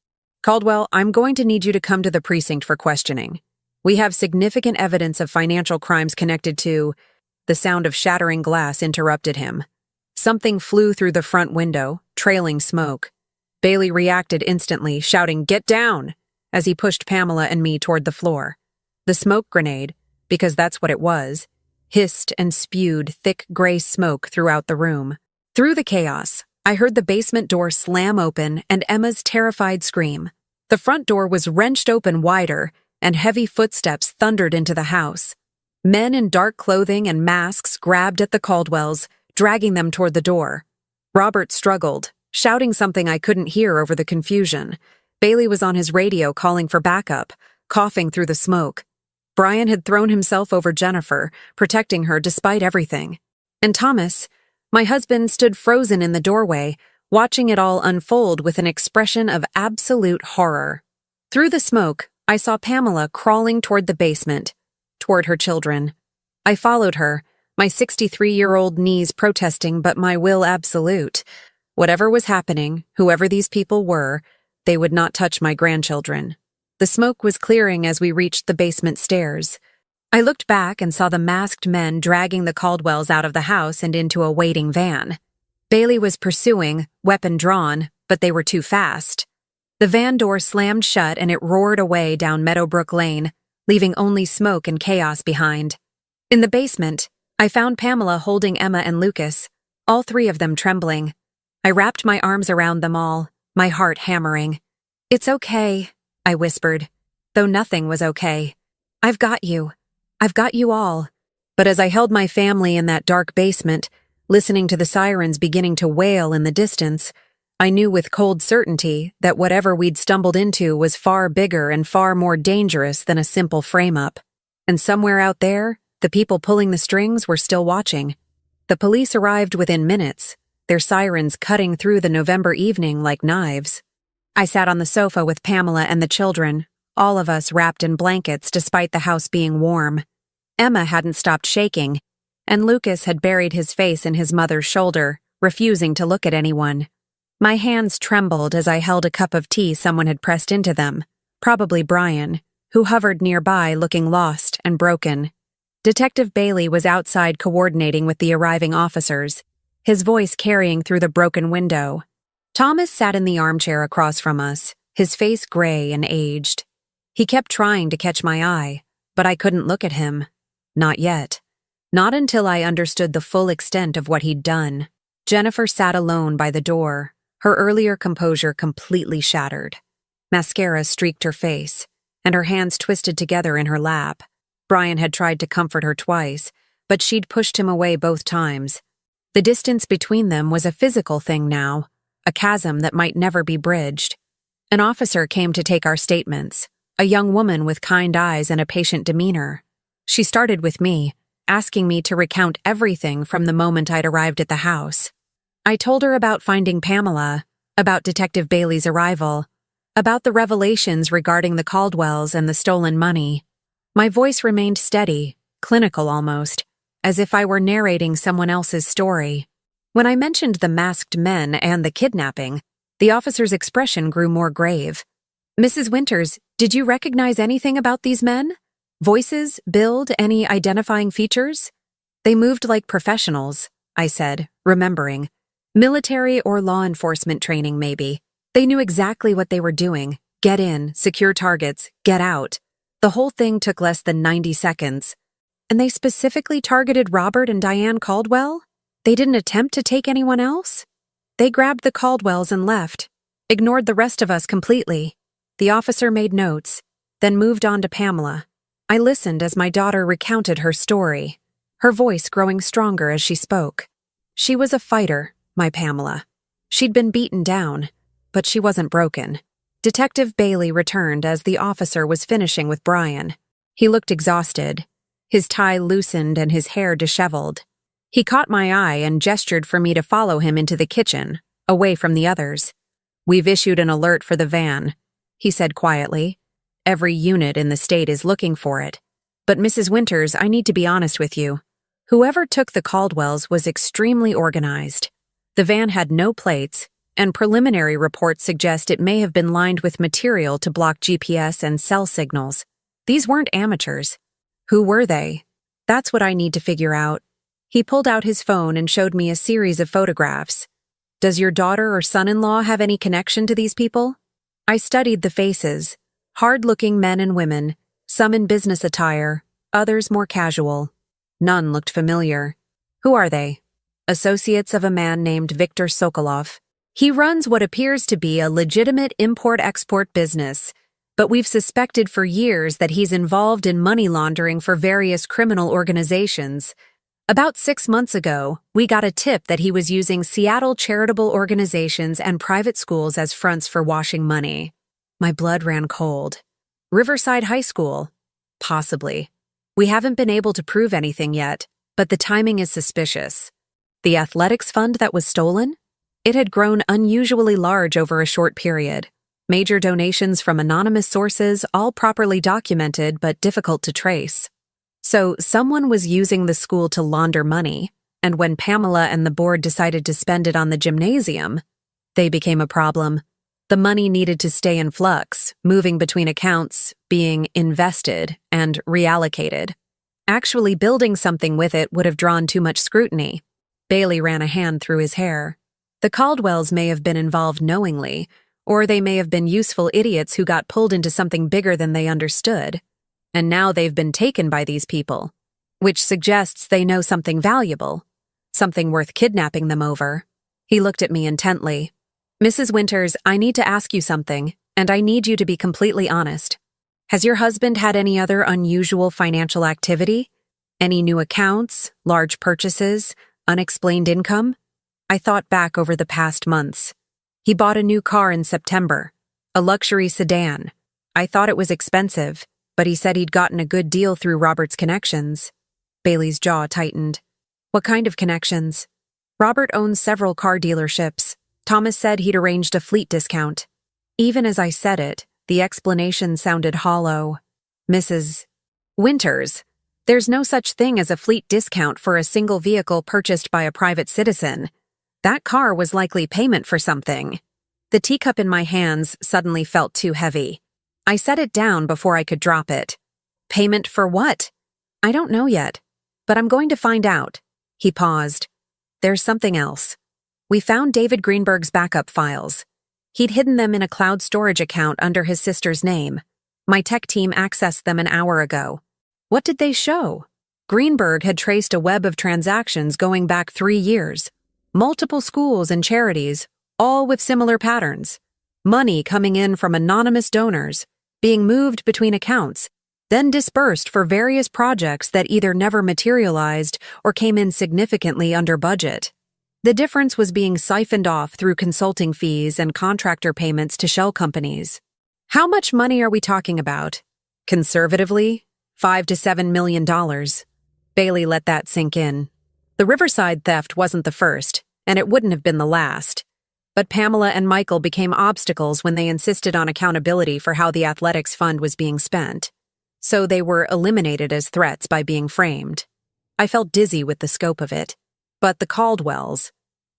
Caldwell, I'm going to need you to come to the precinct for questioning. We have significant evidence of financial crimes connected to— The sound of shattering glass interrupted him. Something flew through the front window, trailing smoke. Bailey reacted instantly, shouting, "Get down!" as he pushed Pamela and me toward the floor. The smoke grenade, because that's what it was, hissed and spewed thick gray smoke throughout the room. Through the chaos, I heard the basement door slam open and Emma's terrified scream. The front door was wrenched open wider, and heavy footsteps thundered into the house. Men in dark clothing and masks grabbed at the Caldwells, dragging them toward the door. Robert struggled, shouting something I couldn't hear over the confusion. Bailey was on his radio calling for backup, coughing through the smoke. Brian had thrown himself over Jennifer, protecting her despite everything. And Thomas, my husband, stood frozen in the doorway, watching it all unfold with an expression of absolute horror. Through the smoke, I saw Pamela crawling toward the basement, toward her children. I followed her, my 63-year-old knees protesting but my will absolute. Whatever was happening, whoever these people were, they would not touch my grandchildren. The smoke was clearing as we reached the basement stairs. I looked back and saw the masked men dragging the Caldwells out of the house and into a waiting van. Bailey was pursuing, weapon drawn, but they were too fast. The van door slammed shut and it roared away down Meadowbrook Lane, leaving only smoke and chaos behind. In the basement, I found Pamela holding Emma and Lucas, all three of them trembling. I wrapped my arms around them all, my heart hammering. "It's okay," I whispered, though nothing was okay. "I've got you. I've got you all." But as I held my family in that dark basement, listening to the sirens beginning to wail in the distance, I knew with cold certainty that whatever we'd stumbled into was far bigger and far more dangerous than a simple frame-up. And somewhere out there, the people pulling the strings were still watching. The police arrived within minutes, their sirens cutting through the November evening like knives. I sat on the sofa with Pamela and the children, all of us wrapped in blankets despite the house being warm. Emma hadn't stopped shaking, and Lucas had buried his face in his mother's shoulder, refusing to look at anyone. My hands trembled as I held a cup of tea someone had pressed into them, probably Brian, who hovered nearby looking lost and broken. Detective Bailey was outside coordinating with the arriving officers, his voice carrying through the broken window. Thomas sat in the armchair across from us, his face gray and aged. He kept trying to catch my eye, but I couldn't look at him. Not yet. Not until I understood the full extent of what he'd done. Jennifer sat alone by the door, her earlier composure completely shattered. Mascara streaked her face, and her hands twisted together in her lap. Brian had tried to comfort her twice, but she'd pushed him away both times. The distance between them was a physical thing now, a chasm that might never be bridged. An officer came to take our statements, a young woman with kind eyes and a patient demeanor. She started with me, asking me to recount everything from the moment I'd arrived at the house. I told her about finding Pamela, about Detective Bailey's arrival, about the revelations regarding the Caldwells and the stolen money. My voice remained steady, clinical almost, as if I were narrating someone else's story. When I mentioned the masked men and the kidnapping, the officer's expression grew more grave. "Mrs. Winters, did you recognize anything about these men? Voices, build, any identifying features?" "They moved like professionals," I said, remembering. "Military or law enforcement training, maybe. They knew exactly what they were doing. Get in, secure targets, get out. The whole thing took less than 90 seconds. And they specifically targeted Robert and Diane Caldwell? They didn't attempt to take anyone else? They grabbed the Caldwells and left, ignored the rest of us completely." The officer made notes, then moved on to Pamela. I listened as my daughter recounted her story, her voice growing stronger as she spoke. She was a fighter, my Pamela. She'd been beaten down, but she wasn't broken. Detective Bailey returned as the officer was finishing with Brian. He looked exhausted, his tie loosened and his hair disheveled. He caught my eye and gestured for me to follow him into the kitchen, away from the others. "We've issued an alert for the van," he said quietly. "Every unit in the state is looking for it. But Mrs. Winters, I need to be honest with you. Whoever took the Caldwells was extremely organized. The van had no plates, and preliminary reports suggest it may have been lined with material to block GPS and cell signals. These weren't amateurs. Who were they? That's what I need to figure out. He pulled out his phone and showed me a series of photographs. Does your daughter or son-in-law have any connection to these people? I studied the faces. Hard-looking men and women, some in business attire, others more casual. None looked familiar. Who are they? Associates of a man named Viktor Sokolov. He runs what appears to be a legitimate import-export business, but we've suspected for years that he's involved in money laundering for various criminal organizations. About 6 months ago, we got a tip that he was using Seattle charitable organizations and private schools as fronts for washing money. My blood ran cold. Riverside High School? Possibly. We haven't been able to prove anything yet, but the timing is suspicious. The athletics fund that was stolen? It had grown unusually large over a short period. Major donations from anonymous sources, all properly documented but difficult to trace. So someone was using the school to launder money, and when Pamela and the board decided to spend it on the gymnasium, they became a problem. The money needed to stay in flux, moving between accounts, being invested, and reallocated. Actually building something with it would have drawn too much scrutiny. Bailey ran a hand through his hair. The Caldwells may have been involved knowingly, or they may have been useful idiots who got pulled into something bigger than they understood. And now they've been taken by these people, which suggests they know something valuable, something worth kidnapping them over. He looked at me intently. Mrs. Winters, I need to ask you something, and I need you to be completely honest. Has your husband had any other unusual financial activity? Any new accounts, large purchases, unexplained income? I thought back over the past months. He bought a new car in September, a luxury sedan. I thought it was expensive, but he said he'd gotten a good deal through Robert's connections. Bailey's jaw tightened. What kind of connections? Robert owns several car dealerships. Thomas said he'd arranged a fleet discount. Even as I said it, the explanation sounded hollow. Mrs. Winters, there's no such thing as a fleet discount for a single vehicle purchased by a private citizen. That car was likely payment for something. The teacup in my hands suddenly felt too heavy. I set it down before I could drop it. Payment for what? I don't know yet, but I'm going to find out. He paused. There's something else. We found David Greenberg's backup files. He'd hidden them in a cloud storage account under his sister's name. My tech team accessed them an hour ago. What did they show? Greenberg had traced a web of transactions going back 3 years. Multiple schools and charities, all with similar patterns. Money coming in from anonymous donors, being moved between accounts, then dispersed for various projects that either never materialized or came in significantly under budget. The difference was being siphoned off through consulting fees and contractor payments to shell companies. How much money are we talking about? Conservatively, $5 to $7 million. Bailey let that sink in. The Riverside theft wasn't the first, and it wouldn't have been the last. But Pamela and Michael became obstacles when they insisted on accountability for how the athletics fund was being spent. So they were eliminated as threats by being framed. I felt dizzy with the scope of it. But the Caldwells,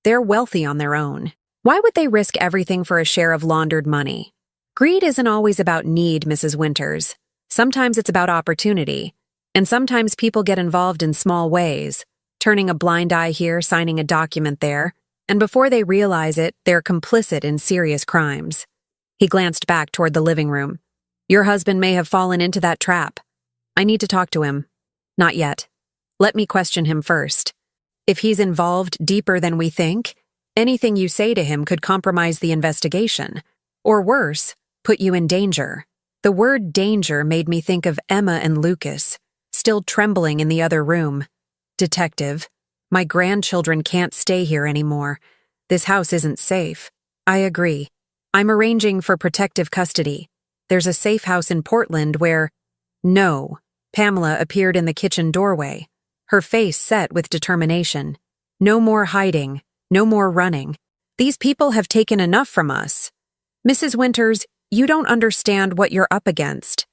they're wealthy on their own. Why would they risk everything for a share of laundered money? Greed isn't always about need, Mrs. Winters. Sometimes it's about opportunity. And sometimes people get involved in small ways, turning a blind eye here, signing a document there, and before they realize it, they're complicit in serious crimes. He glanced back toward the living room. Your husband may have fallen into that trap. I need to talk to him. Not yet. Let me question him first. If he's involved deeper than we think, anything you say to him could compromise the investigation. Or worse, put you in danger. The word danger made me think of Emma and Lucas, still trembling in the other room. Detective, my grandchildren can't stay here anymore. This house isn't safe. I agree. I'm arranging for protective custody. There's a safe house in Portland where... No. Pamela appeared in the kitchen doorway, her face set with determination. No more hiding. No more running. These people have taken enough from us. Mrs. Winters, you don't understand what you're up against.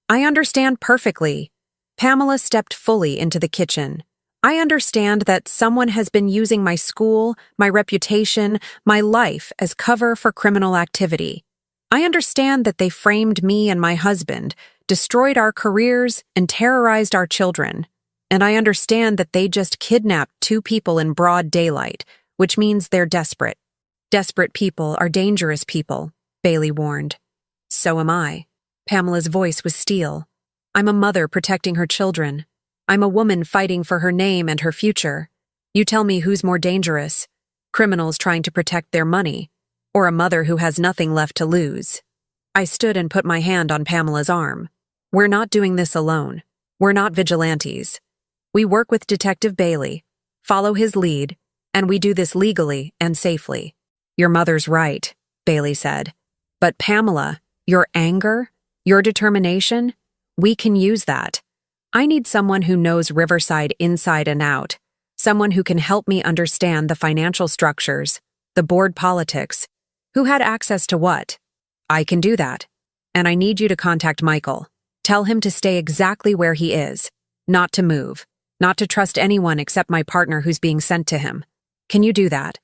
I understand perfectly. Pamela stepped fully into the kitchen, I understand that someone has been using my school, my reputation, my life as cover for criminal activity. I understand that they framed me and my husband, destroyed our careers, and terrorized our children. And I understand that they just kidnapped 2 people in broad daylight, which means they're desperate. Desperate people are dangerous people, Bailey warned. So am I. Pamela's voice was steel. I'm a mother protecting her children. I'm a woman fighting for her name and her future. You tell me who's more dangerous, criminals trying to protect their money, or a mother who has nothing left to lose. I stood and put my hand on Pamela's arm. We're not doing this alone. We're not vigilantes. We work with Detective Bailey, follow his lead, and we do this legally and safely. Your mother's right, Bailey said. But Pamela, your anger, your determination, we can use that. I need someone who knows Riverside inside and out, someone who can help me understand the financial structures, the board politics, who had access to what. I can do that. And I need you to contact Michael. Tell him to stay exactly where he is, not to move, not to trust anyone except my partner who's being sent to him. Can you do that?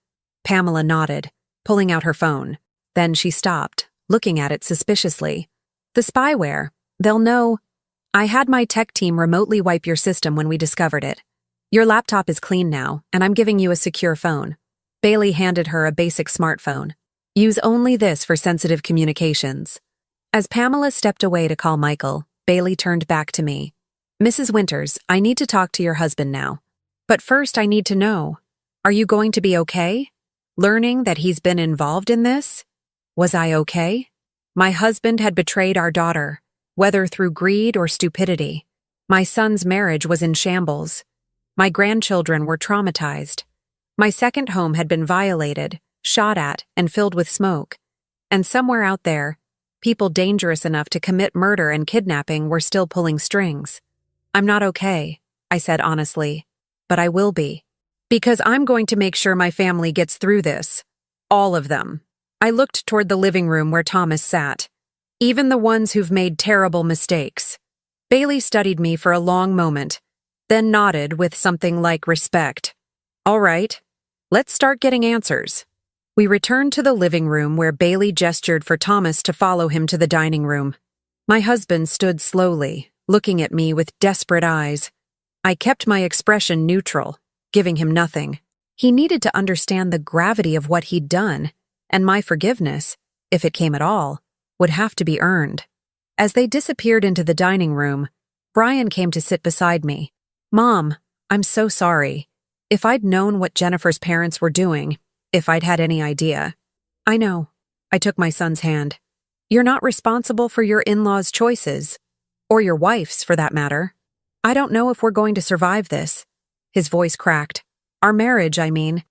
Pamela nodded, pulling out her phone. Then she stopped, looking at it suspiciously. The spyware. They'll know. I had my tech team remotely wipe your system when we discovered it. Your laptop is clean now, and I'm giving you a secure phone. Bailey handed her a basic smartphone. Use only this for sensitive communications. As Pamela stepped away to call Michael, Bailey turned back to me. Mrs. Winters, I need to talk to your husband now. But first I need to know, are you going to be okay? Learning that he's been involved in this? Was I okay? My husband had betrayed our daughter, whether through greed or stupidity. My son's marriage was in shambles. My grandchildren were traumatized. My second home had been violated, shot at, and filled with smoke. And somewhere out there, people dangerous enough to commit murder and kidnapping were still pulling strings. I'm not okay, I said honestly, but I will be. Because I'm going to make sure my family gets through this. All of them. I looked toward the living room where Thomas sat. Even the ones who've made terrible mistakes. Bailey studied me for a long moment, then nodded with something like respect. All right, let's start getting answers. We returned to the living room where Bailey gestured for Thomas to follow him to the dining room. My husband stood slowly, looking at me with desperate eyes. I kept my expression neutral, giving him nothing. He needed to understand the gravity of what he'd done, and my forgiveness, if it came at all, would have to be earned. As they disappeared into the dining room, Brian came to sit beside me. Mom, I'm so sorry. If I'd known what Jennifer's parents were doing, if I'd had any idea. I know. I took my son's hand. You're not responsible for your in-laws' choices. Or your wife's, for that matter. I don't know if we're going to survive this. His voice cracked. Our marriage, I mean.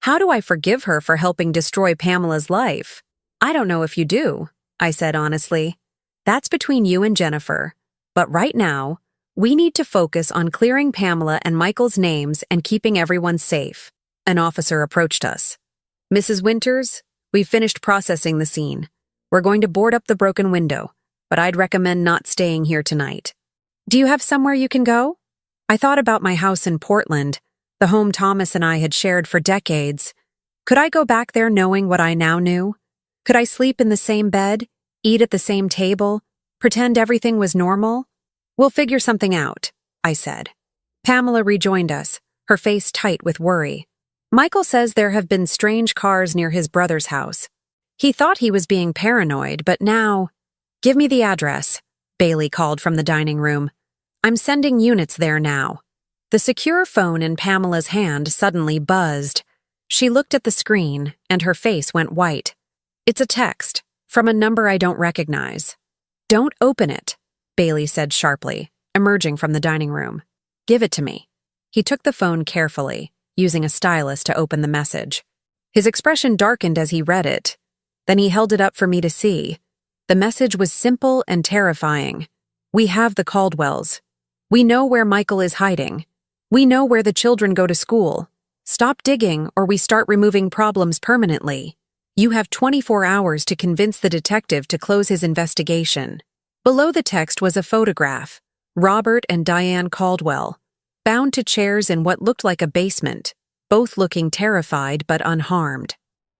How do I forgive her for helping destroy Pamela's life? I don't know if you do, I said honestly. That's between you and Jennifer. But right now, we need to focus on clearing Pamela and Michael's names and keeping everyone safe. An officer approached us. Mrs. Winters, we've finished processing the scene. We're going to board up the broken window, but I'd recommend not staying here tonight. Do you have somewhere you can go? I thought about my house in Portland, the home Thomas and I had shared for decades. Could I go back there knowing what I now knew? Could I sleep in the same bed, eat at the same table, pretend everything was normal? We'll figure something out, I said. Pamela rejoined us, her face tight with worry. Michael says there have been strange cars near his brother's house. He thought he was being paranoid, but now... Give me the address, Bailey called from the dining room. I'm sending units there now. The secure phone in Pamela's hand suddenly buzzed. She looked at the screen, and her face went white. It's a text, from a number I don't recognize. Don't open it, Bailey said sharply, emerging from the dining room. Give it to me. He took the phone carefully, using a stylus to open the message. His expression darkened as he read it. Then he held it up for me to see. The message was simple and terrifying. We have the Caldwells. We know where Michael is hiding. We know where the children go to school. Stop digging or we start removing problems permanently. You have 24 hours to convince the detective to close his investigation. Below the text was a photograph. Robert and Diane Caldwell. bound to chairs in what looked like a basement, both looking terrified but unharmed.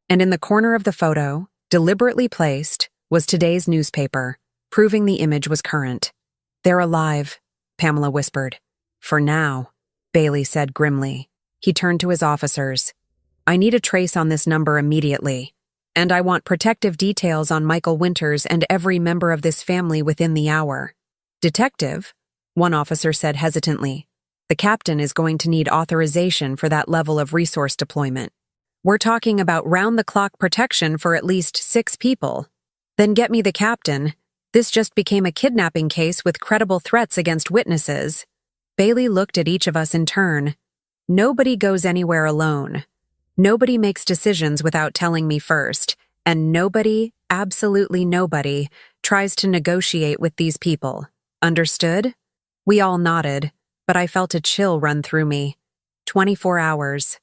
And in the corner of the photo, deliberately placed, was today's newspaper, proving the image was current. "They're alive," Pamela whispered. "For now," Bailey said grimly. He turned to his officers. "I need a trace on this number immediately, and I want protective details on Michael Winters and every member of this family within the hour." "Detective?" one officer said hesitantly. "The captain is going to need authorization for that level of resource deployment. We're talking about round-the-clock protection for at least 6 people. Then get me the captain. This just became a kidnapping case with credible threats against witnesses." Bailey looked at each of us in turn. "Nobody goes anywhere alone. Nobody makes decisions without telling me first, and nobody, absolutely nobody, tries to negotiate with these people. Understood?" We all nodded, but I felt a chill run through me. 24 hours.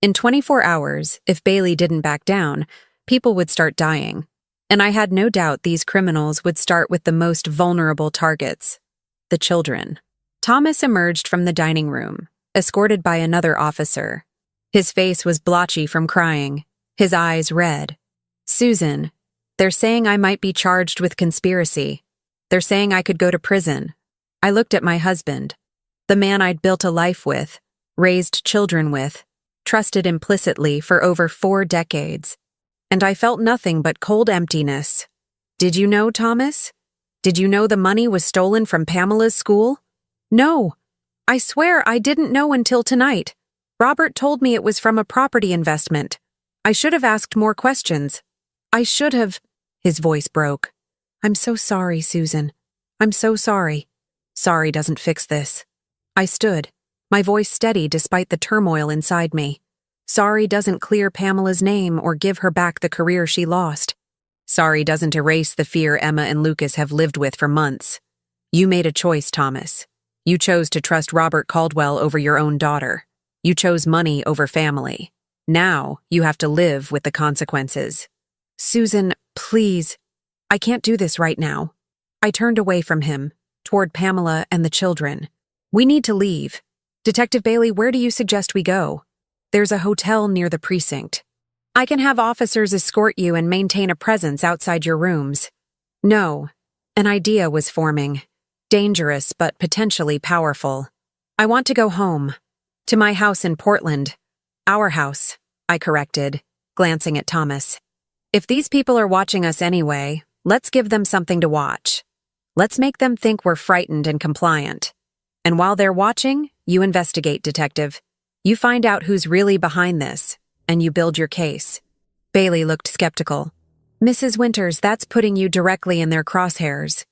In 24 hours, if Bailey didn't back down, people would start dying. And I had no doubt these criminals would start with the most vulnerable targets: the children. Thomas emerged from the dining room, escorted by another officer. His face was blotchy from crying, his eyes red. "Susan, they're saying I might be charged with conspiracy. They're saying I could go to prison." I looked at my husband, the man I'd built a life with, raised children with, trusted implicitly for over 4 decades, and I felt nothing but cold emptiness. "Did you know, Thomas? Did you know the money was stolen from Pamela's school?" "No. I swear I didn't know until tonight. Robert told me it was from a property investment. I should have asked more questions. I should have—" His voice broke. "I'm so sorry, Susan. I'm so sorry. Sorry doesn't fix this." I stood, my voice steady despite the turmoil inside me. Sorry doesn't clear Pamela's name or give her back the career she lost. Sorry doesn't erase the fear Emma and Lucas have lived with for months. You made a choice, Thomas. You chose to trust Robert Caldwell over your own daughter. You chose money over family. Now you have to live with the consequences. "Susan, please. I can't do this right now." I turned away from him, toward Pamela and the children. "We need to leave. Detective Bailey, where do you suggest we go?" "There's a hotel near the precinct. I can have officers escort you and maintain a presence outside your rooms." No. An idea was forming. Dangerous, but potentially powerful. "I want to go home. To my house in Portland." "Our house," I corrected, glancing at Thomas. "If these people are watching us anyway, let's give them something to watch. Let's make them think we're frightened and compliant. And while they're watching, you investigate, detective. You find out who's really behind this, and you build your case." Bailey looked skeptical. "Mrs. Winters, that's putting you directly in their crosshairs."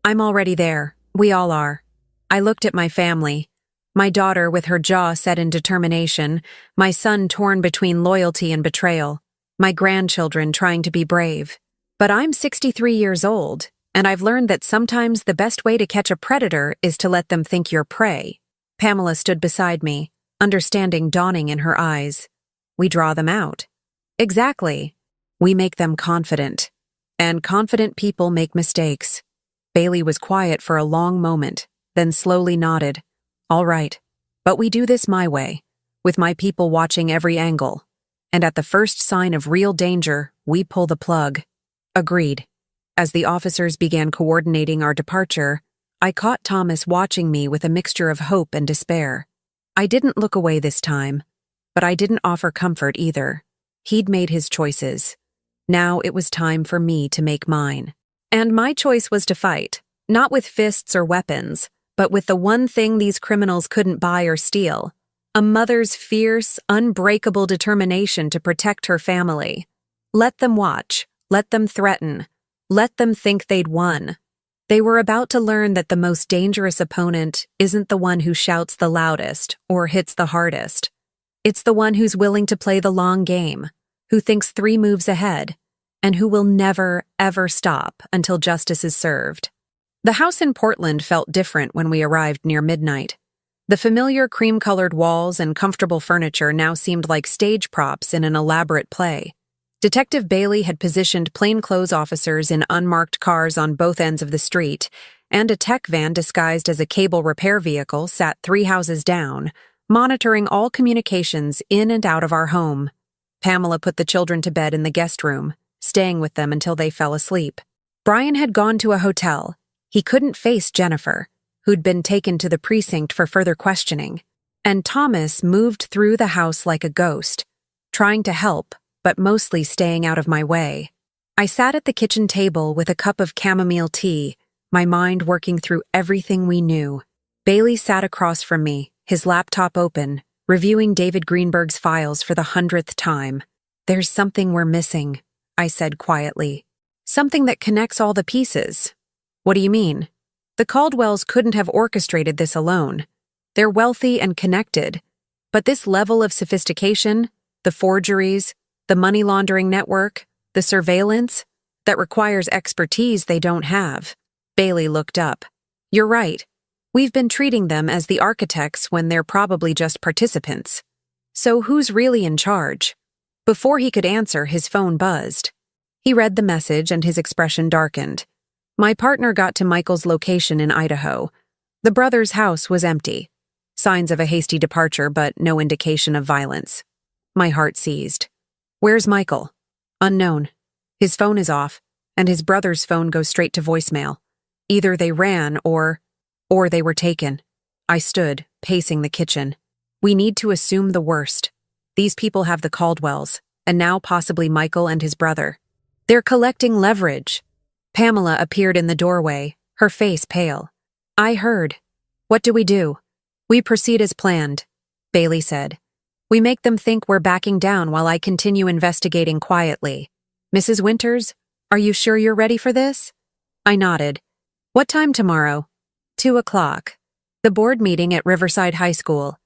"I'm already there. We all are." I looked at my family. My daughter with her jaw set in determination, my son torn between loyalty and betrayal, my grandchildren trying to be brave. But I'm 63 years old, and I've learned that sometimes the best way to catch a predator is to let them think you're prey. Pamela stood beside me, understanding dawning in her eyes. "We draw them out." "Exactly. We make them confident. And confident people make mistakes." Bailey was quiet for a long moment, then slowly nodded. "All right. But we do this my way, with my people watching every angle. And at the first sign of real danger, we pull the plug." Agreed. As the officers began coordinating our departure, I caught Thomas watching me with a mixture of hope and despair. I didn't look away this time, but I didn't offer comfort either. He'd made his choices. Now it was time for me to make mine. And my choice was to fight, not with fists or weapons, but with the one thing these criminals couldn't buy or steal: a mother's fierce, unbreakable determination to protect her family. Let them watch, let them threaten, let them think they'd won. They were about to learn that the most dangerous opponent isn't the one who shouts the loudest or hits the hardest. It's the one who's willing to play the long game, who thinks 3 moves ahead, and who will never, ever stop until justice is served. The house in Portland felt different when we arrived near midnight. The familiar cream-colored walls and comfortable furniture now seemed like stage props in an elaborate play. Detective Bailey had positioned plainclothes officers in unmarked cars on both ends of the street, and a tech van disguised as a cable repair vehicle sat 3 houses down, monitoring all communications in and out of our home. Pamela put the children to bed in the guest room, staying with them until they fell asleep. Brian had gone to a hotel. He couldn't face Jennifer, who'd been taken to the precinct for further questioning, and Thomas moved through the house like a ghost, trying to help, but mostly staying out of my way. I sat at the kitchen table with a cup of chamomile tea, my mind working through everything we knew. Bailey sat across from me, his laptop open, reviewing David Greenberg's files for the 100th time. "There's something we're missing," I said quietly. "Something that connects all the pieces." "What do you mean?" "The Caldwells couldn't have orchestrated this alone. They're wealthy and connected, but this level of sophistication, the forgeries, the money laundering network, the surveillance, that requires expertise they don't have." Bailey looked up. "You're right. We've been treating them as the architects when they're probably just participants. So who's really in charge?" Before he could answer, his phone buzzed. He read the message and his expression darkened. My partner got to Michael's location in Idaho. The brothers' house was empty. Signs of a hasty departure, but no indication of violence. My heart seized. "Where's Michael?" "Unknown. His phone is off, and his brother's phone goes straight to voicemail. Either they ran or they were taken." I stood, pacing the kitchen. "We need to assume the worst. These people have the Caldwells, and now possibly Michael and his brother. They're collecting leverage." Pamela appeared in the doorway, her face pale. "I heard. What do we do?" "We proceed as planned," Bailey said. "We make them think we're backing down while I continue investigating quietly. Mrs. Winters, are you sure you're ready for this?" I nodded. "What time tomorrow?" 2 o'clock. The board meeting at Riverside High School.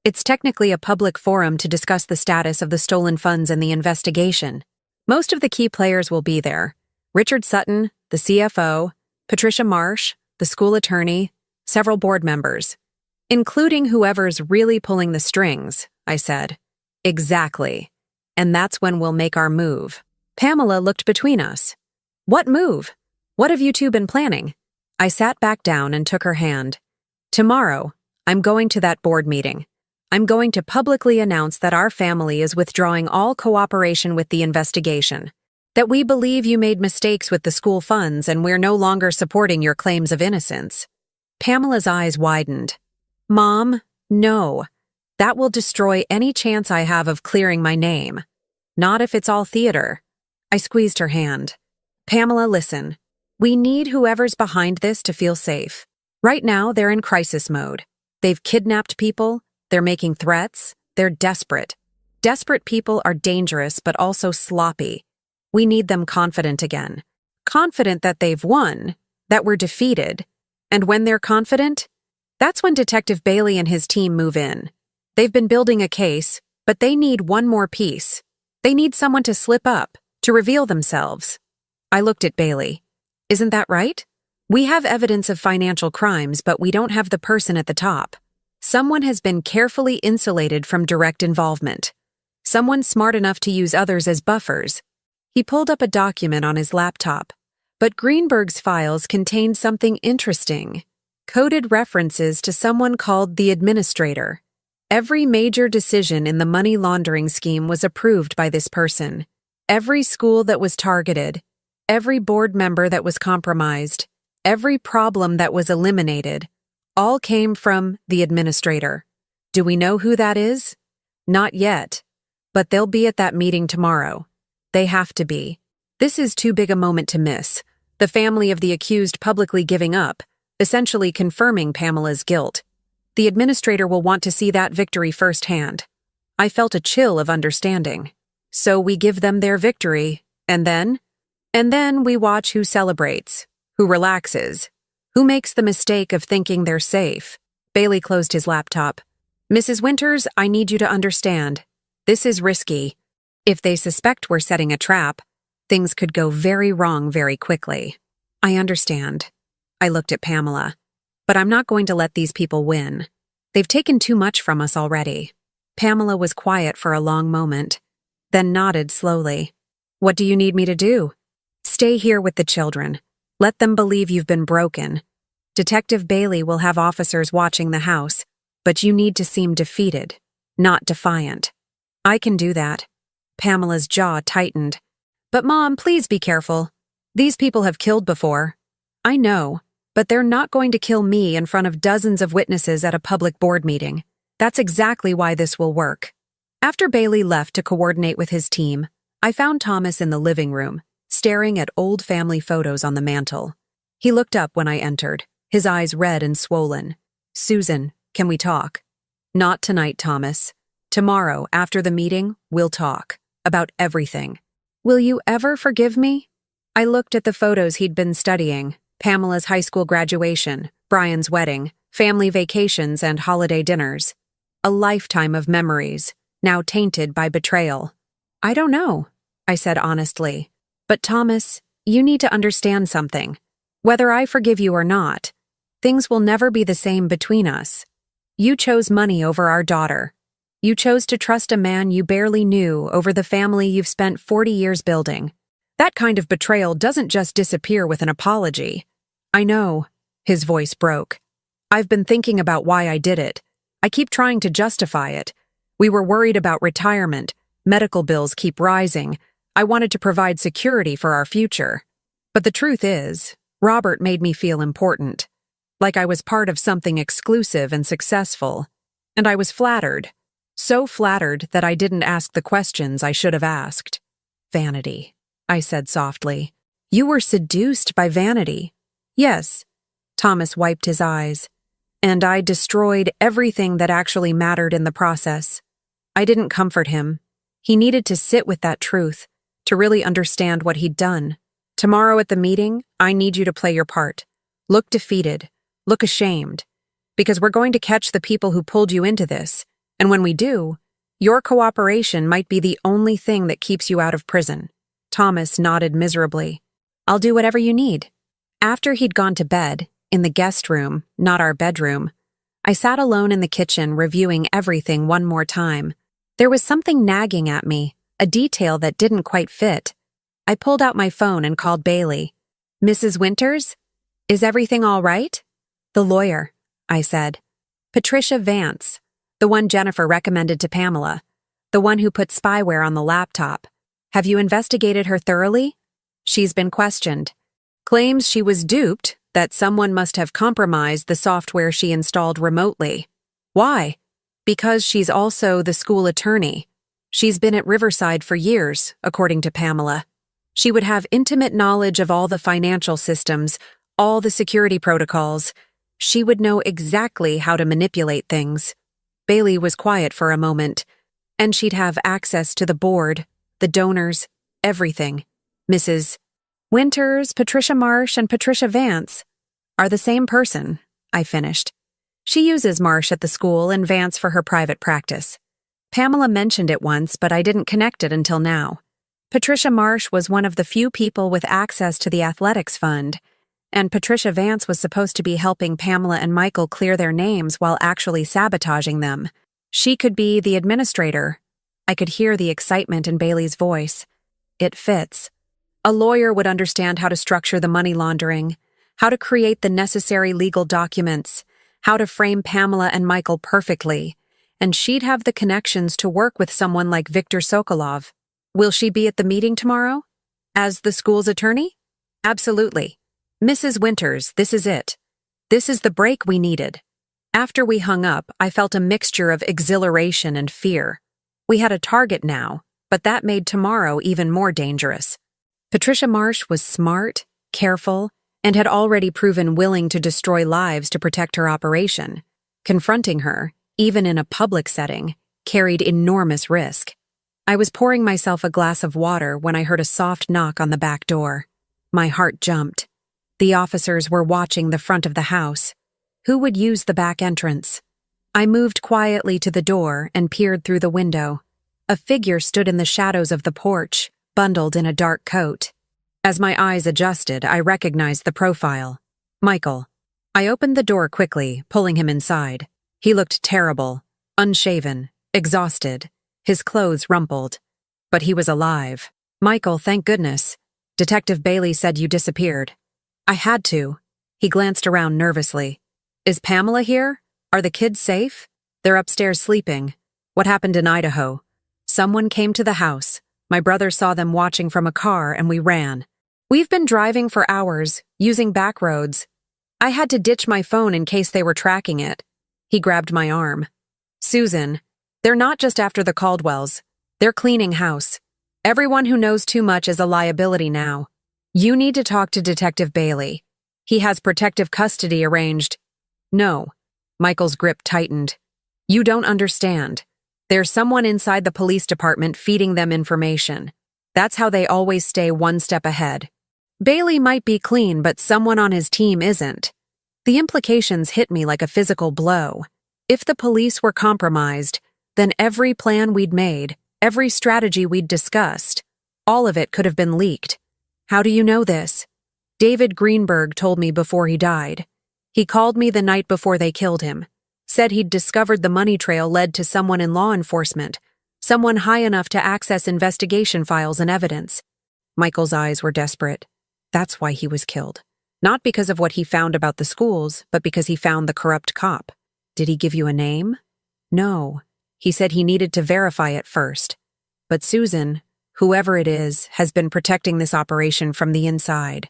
It's technically a public forum to discuss the status of the stolen funds and the investigation. Most of the key players will be there. Richard Sutton, the CFO, Patricia Marsh, the school attorney, several board members. "Including whoever's really pulling the strings," I said. "Exactly. And that's when we'll make our move." Pamela looked between us. "What move? What have you two been planning?" I sat back down and took her hand. "Tomorrow, I'm going to that board meeting. I'm going to publicly announce that our family is withdrawing all cooperation with the investigation, that we believe you made mistakes with the school funds and we're no longer supporting your claims of innocence." Pamela's eyes widened. "Mom, no. That will destroy any chance I have of clearing my name. Not if it's all theater." I squeezed her hand. "Pamela, listen. We need whoever's behind this to feel safe. Right now, they're in crisis mode. They've kidnapped people, they're making threats, they're desperate. Desperate people are dangerous but also sloppy. We need them confident again. Confident that they've won, that we're defeated. And when they're confident, that's when Detective Bailey and his team move in. They've been building a case, but they need one more piece. They need someone to slip up, to reveal themselves." I looked at Bailey. "Isn't that right? We have evidence of financial crimes, but we don't have the person at the top. Someone has been carefully insulated from direct involvement. Someone smart enough to use others as buffers." He pulled up a document on his laptop, but Greenberg's files contained something interesting. Coded references to someone called the administrator. Every major decision in the money laundering scheme was approved by this person. Every school that was targeted, every board member that was compromised, every problem that was eliminated, all came from the administrator. Do we know who that is? Not yet, but they'll be at that meeting tomorrow. They have to be. This is too big a moment to miss. The family of the accused publicly giving up, essentially confirming Pamela's guilt. The administrator will want to see that victory firsthand. I felt a chill of understanding. So we give them their victory, and then we watch who celebrates, who relaxes, who makes the mistake of thinking they're safe. Bailey closed his laptop. "Mrs. Winters, I need you to understand. This is risky. If they suspect we're setting a trap, things could go very wrong very quickly." "I understand." I looked at Pamela. "But I'm not going to let these people win. They've taken too much from us already." Pamela was quiet for a long moment, then nodded slowly. "What do you need me to do?" "Stay here with the children. Let them believe you've been broken. Detective Bailey will have officers watching the house, but you need to seem defeated, not defiant. I can do that. Pamela's jaw tightened. But Mom, please be careful. These people have killed before. I know, but they're not going to kill me in front of dozens of witnesses at a public board meeting. That's exactly why this will work. After Bailey left to coordinate with his team, I found Thomas in the living room, staring at old family photos on the mantel. He looked up when I entered, his eyes red and swollen. Susan, can we talk? Not tonight, Thomas. Tomorrow, after the meeting, we'll talk. About everything. Will you ever forgive me? I looked at the photos he'd been studying. Pamela's high school graduation, Brian's wedding, family vacations and holiday dinners. A lifetime of memories, now tainted by betrayal. I don't know, I said honestly. But Thomas, you need to understand something. Whether I forgive you or not, things will never be the same between us. You chose money over our daughter. You chose to trust a man you barely knew over the family you've spent 40 years building. That kind of betrayal doesn't just disappear with an apology. I know. His voice broke. I've been thinking about why I did it. I keep trying to justify it. We were worried about retirement. Medical bills keep rising. I wanted to provide security for our future. But the truth is, Robert made me feel important. Like I was part of something exclusive and successful. And I was flattered. So flattered that I didn't ask the questions I should have asked. Vanity, I said softly. You were seduced by vanity. Yes. Thomas wiped his eyes. And I destroyed everything that actually mattered in the process. I didn't comfort him. He needed to sit with that truth, to really understand what he'd done. Tomorrow at the meeting, I need you to play your part. Look defeated. Look ashamed. Because we're going to catch the people who pulled you into this. And when we do, your cooperation might be the only thing that keeps you out of prison. Thomas nodded miserably. I'll do whatever you need. After he'd gone to bed, in the guest room, not our bedroom, I sat alone in the kitchen reviewing everything one more time. There was something nagging at me, a detail that didn't quite fit. I pulled out my phone and called Bailey. Mrs. Winters? Is everything all right? The lawyer, I said. Patricia Vance. The one Jennifer recommended to Pamela. The one who put spyware on the laptop. Have you investigated her thoroughly? She's been questioned. Claims she was duped, that someone must have compromised the software she installed remotely. Why? Because she's also the school attorney. She's been at Riverside for years, according to Pamela. She would have intimate knowledge of all the financial systems, all the security protocols. She would know exactly how to manipulate things. Bailey was quiet for a moment, and she'd have access to the board, the donors, everything. Mrs. Winters, Patricia Marsh, and Patricia Vance are the same person, I finished. She uses Marsh at the school and Vance for her private practice. Pamela mentioned it once, but I didn't connect it until now. Patricia Marsh was one of the few people with access to the athletics fund, and Patricia Vance was supposed to be helping Pamela and Michael clear their names while actually sabotaging them. She could be the administrator. I could hear the excitement in Bailey's voice. It fits. A lawyer would understand how to structure the money laundering, how to create the necessary legal documents, how to frame Pamela and Michael perfectly, and she'd have the connections to work with someone like Viktor Sokolov. Will she be at the meeting tomorrow? As the school's attorney? Absolutely. Mrs. Winters, this is it. This is the break we needed. After we hung up, I felt a mixture of exhilaration and fear. We had a target now, but that made tomorrow even more dangerous. Patricia Marsh was smart, careful, and had already proven willing to destroy lives to protect her operation. Confronting her, even in a public setting, carried enormous risk. I was pouring myself a glass of water when I heard a soft knock on the back door. My heart jumped. The officers were watching the front of the house. Who would use the back entrance? I moved quietly to the door and peered through the window. A figure stood in the shadows of the porch, bundled in a dark coat. As my eyes adjusted, I recognized the profile. Michael. I opened the door quickly, pulling him inside. He looked terrible, unshaven, exhausted, his clothes rumpled. But he was alive. Michael, thank goodness. Detective Bailey said you disappeared. I had to. He glanced around nervously. Is Pamela here? Are the kids safe? They're upstairs sleeping. What happened in Idaho? Someone came to the house. My brother saw them watching from a car and we ran. We've been driving for hours, using back roads. I had to ditch my phone in case they were tracking it. He grabbed my arm. Susan, they're not just after the Caldwells. They're cleaning house. Everyone who knows too much is a liability now. You need to talk to Detective Bailey. He has protective custody arranged. No. Michael's grip tightened. You don't understand. There's someone inside the police department feeding them information. That's how they always stay one step ahead. Bailey might be clean, but someone on his team isn't. The implications hit me like a physical blow. If the police were compromised, then every plan we'd made, every strategy we'd discussed, all of it could have been leaked. How do you know this? David Greenberg told me before he died. He called me the night before they killed him. Said he'd discovered the money trail led to someone in law enforcement, someone high enough to access investigation files and evidence. Michael's eyes were desperate. That's why he was killed. Not because of what he found about the schools, but because he found the corrupt cop. Did he give you a name? No. He said he needed to verify it first. But Susan, whoever it is, has been protecting this operation from the inside.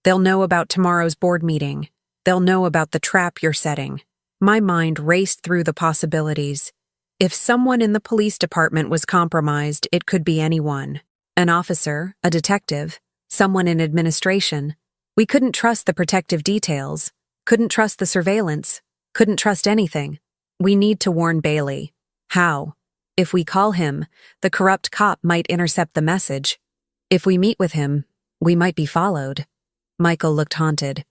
They'll know about tomorrow's board meeting. They'll know about the trap you're setting. My mind raced through the possibilities. If someone in the police department was compromised, it could be anyone. An officer, a detective, someone in administration. We couldn't trust the protective details, couldn't trust the surveillance, couldn't trust anything. We need to warn Bailey. How? If we call him, the corrupt cop might intercept the message. If we meet with him, we might be followed. Michael looked haunted.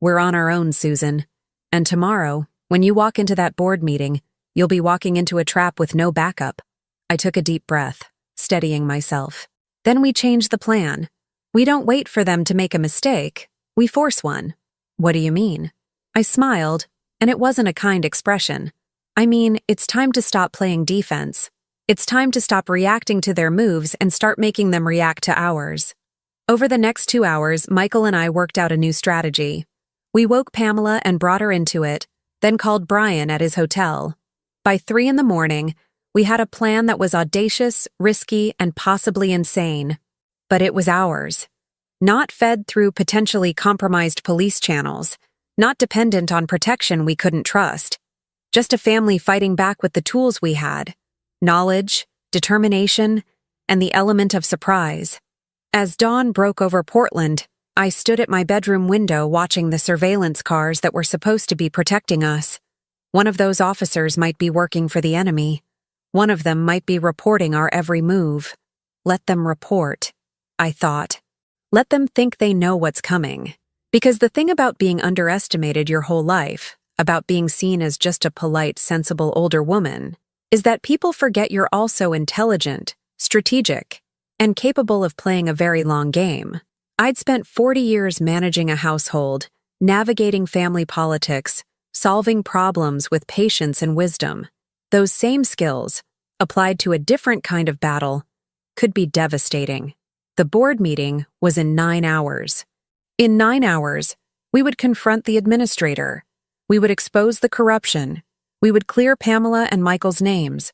We're on our own, Susan. And tomorrow, when you walk into that board meeting, you'll be walking into a trap with no backup. I took a deep breath, steadying myself. Then we changed the plan. We don't wait for them to make a mistake. We force one. What do you mean? I smiled, and it wasn't a kind expression. I mean, it's time to stop playing defense. It's time to stop reacting to their moves and start making them react to ours. Over the next 2 hours, Michael and I worked out a new strategy. We woke Pamela and brought her into it, then called Brian at his hotel. By 3 a.m, we had a plan that was audacious, risky, and possibly insane. But it was ours. Not fed through potentially compromised police channels, not dependent on protection we couldn't trust. Just a family fighting back with the tools we had. Knowledge, determination, and the element of surprise. As dawn broke over Portland, I stood at my bedroom window watching the surveillance cars that were supposed to be protecting us. One of those officers might be working for the enemy. One of them might be reporting our every move. Let them report, I thought. Let them think they know what's coming. Because the thing about being underestimated your whole life, about being seen as just a polite, sensible older woman, is that people forget you're also intelligent, strategic, and capable of playing a very long game. I'd spent 40 years managing a household, navigating family politics, solving problems with patience and wisdom. Those same skills, applied to a different kind of battle, could be devastating. The board meeting was in 9 hours. In 9 hours, we would confront the administrator. We would expose the corruption. We would clear Pamela and Michael's names.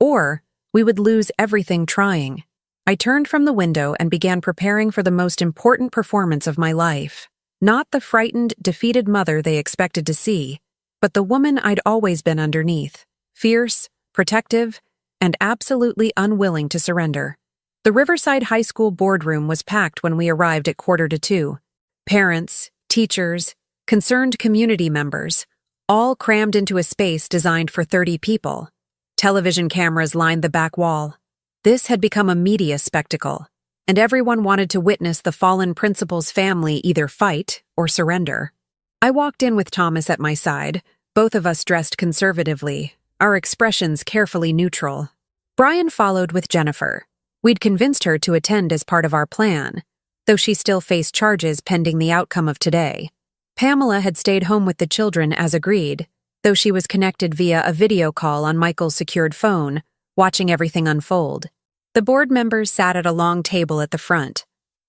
Or we would lose everything trying. I turned from the window and began preparing for the most important performance of my life. Not the frightened, defeated mother they expected to see, but the woman I'd always been underneath. Fierce, protective, and absolutely unwilling to surrender. The Riverside High School boardroom was packed when we arrived at 1:45. Parents, teachers, concerned community members, all crammed into a space designed for 30 people. Television cameras lined the back wall. This had become a media spectacle, and everyone wanted to witness the fallen principal's family either fight or surrender. I walked in with Thomas at my side, both of us dressed conservatively, our expressions carefully neutral. Brian followed with Jennifer. We'd convinced her to attend as part of our plan, though she still faced charges pending the outcome of today. Pamela had stayed home with the children as agreed, though she was connected via a video call on Michael's secured phone, watching everything unfold. The board members sat at a long table at the front.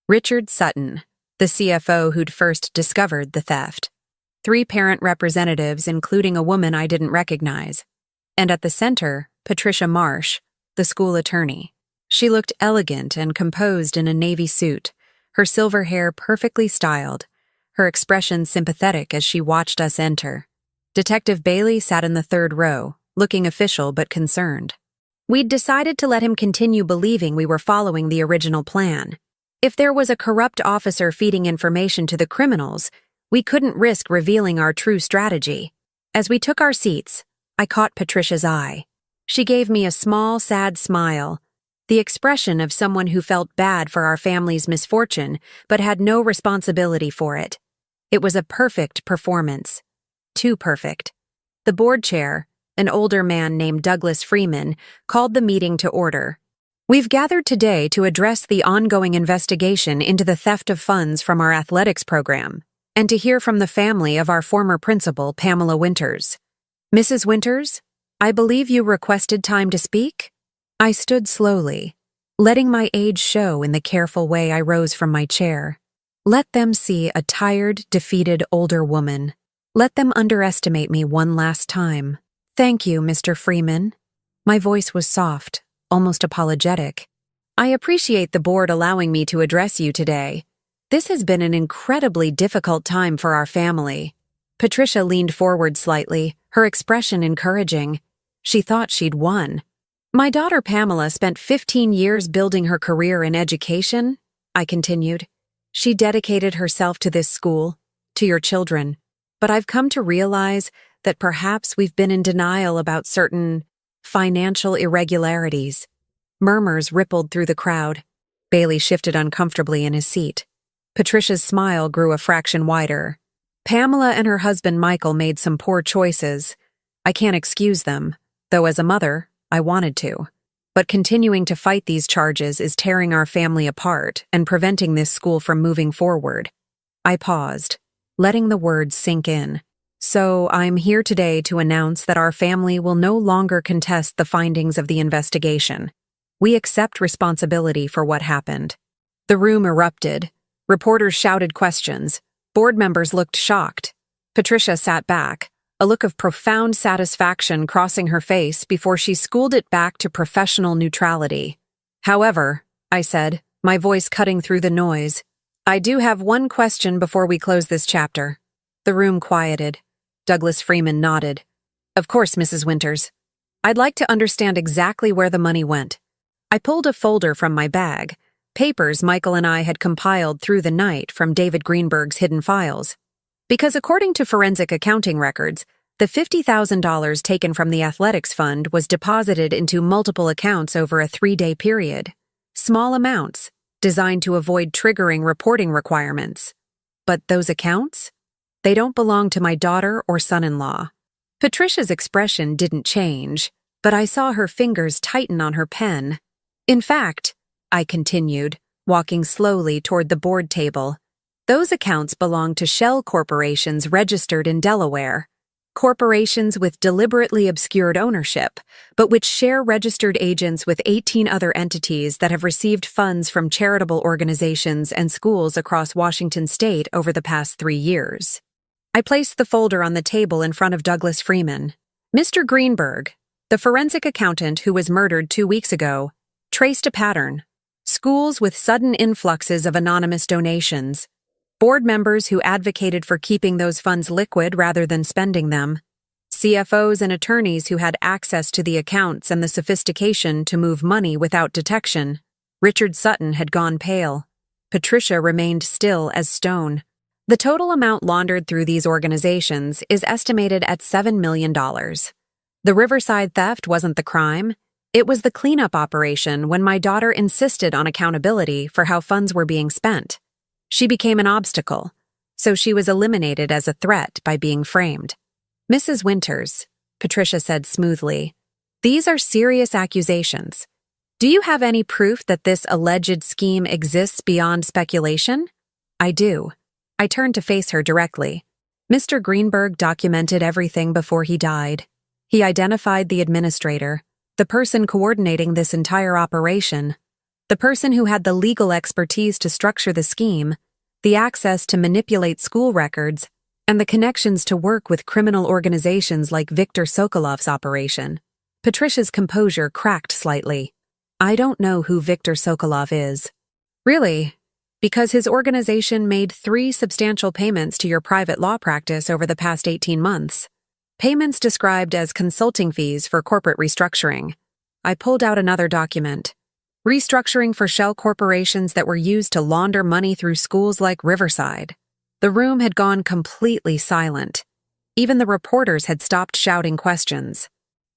Richard Sutton, the CFO who'd first discovered the theft. 3 parent representatives, including a woman I didn't recognize. And at the center, Patricia Marsh, the school attorney. She looked elegant and composed in a navy suit, her silver hair perfectly styled, her expression sympathetic as she watched us enter. Detective Bailey sat in the 3rd row, looking official but concerned. We'd decided to let him continue believing we were following the original plan. If there was a corrupt officer feeding information to the criminals, we couldn't risk revealing our true strategy. As we took our seats, I caught Patricia's eye. She gave me a small, sad smile, the expression of someone who felt bad for our family's misfortune but had no responsibility for it. It was a perfect performance. Too perfect. The board chair, an older man named Douglas Freeman, called the meeting to order. We've gathered today to address the ongoing investigation into the theft of funds from our athletics program, and to hear from the family of our former principal, Pamela Winters. Mrs. Winters, I believe you requested time to speak? I stood slowly, letting my age show in the careful way I rose from my chair. Let them see a tired, defeated older woman. Let them underestimate me one last time. Thank you, Mr. Freeman. My voice was soft, almost apologetic. I appreciate the board allowing me to address you today. This has been an incredibly difficult time for our family. Patricia leaned forward slightly, her expression encouraging. She thought she'd won. My daughter Pamela spent 15 years building her career in education, I continued. She dedicated herself to this school, to your children. But I've come to realize that perhaps we've been in denial about certain financial irregularities. Murmurs rippled through the crowd. Bailey shifted uncomfortably in his seat. Patricia's smile grew a fraction wider. Pamela and her husband Michael made some poor choices. I can't excuse them, though as a mother, I wanted to. But continuing to fight these charges is tearing our family apart and preventing this school from moving forward. I paused, letting the words sink in. So I'm here today to announce that our family will no longer contest the findings of the investigation. We accept responsibility for what happened. The room erupted. Reporters shouted questions. Board members looked shocked. Patricia sat back, a look of profound satisfaction crossing her face before she schooled it back to professional neutrality. However, I said, my voice cutting through the noise, I do have one question before we close this chapter. The room quieted. Douglas Freeman nodded. Of course, Mrs. Winters. I'd like to understand exactly where the money went. I pulled a folder from my bag, papers Michael and I had compiled through the night from David Greenberg's hidden files. Because according to forensic accounting records, the $50,000 taken from the athletics fund was deposited into multiple accounts over a 3-day period. Small amounts, designed to avoid triggering reporting requirements. But those accounts? They don't belong to my daughter or son-in-law. Patricia's expression didn't change, but I saw her fingers tighten on her pen. In fact, I continued, walking slowly toward the board table, those accounts belong to shell corporations registered in Delaware. Corporations with deliberately obscured ownership, but which share registered agents with 18 other entities that have received funds from charitable organizations and schools across Washington state over the past 3 years. I placed the folder on the table in front of Douglas Freeman. Mr. Greenberg, the forensic accountant who was murdered 2 weeks ago, traced a pattern. Schools with sudden influxes of anonymous donations. Board members who advocated for keeping those funds liquid rather than spending them. CFOs and attorneys who had access to the accounts and the sophistication to move money without detection. Richard Sutton had gone pale. Patricia remained still as stone. The total amount laundered through these organizations is estimated at $7 million. The Riverside theft wasn't the crime. It was the cleanup operation when my daughter insisted on accountability for how funds were being spent. She became an obstacle, so she was eliminated as a threat by being framed. Mrs. Winters, Patricia said smoothly, these are serious accusations. Do you have any proof that this alleged scheme exists beyond speculation? I do. I turned to face her directly. Mr. Greenberg documented everything before he died. He identified the administrator, the person coordinating this entire operation, the person who had the legal expertise to structure the scheme, the access to manipulate school records, and the connections to work with criminal organizations like Viktor Sokolov's operation. Patricia's composure cracked slightly. I don't know who Viktor Sokolov is. Really? Because his organization made 3 substantial payments to your private law practice over the past 18 months. Payments described as consulting fees for corporate restructuring. I pulled out another document. Restructuring for shell corporations that were used to launder money through schools like Riverside. The room had gone completely silent. Even the reporters had stopped shouting questions.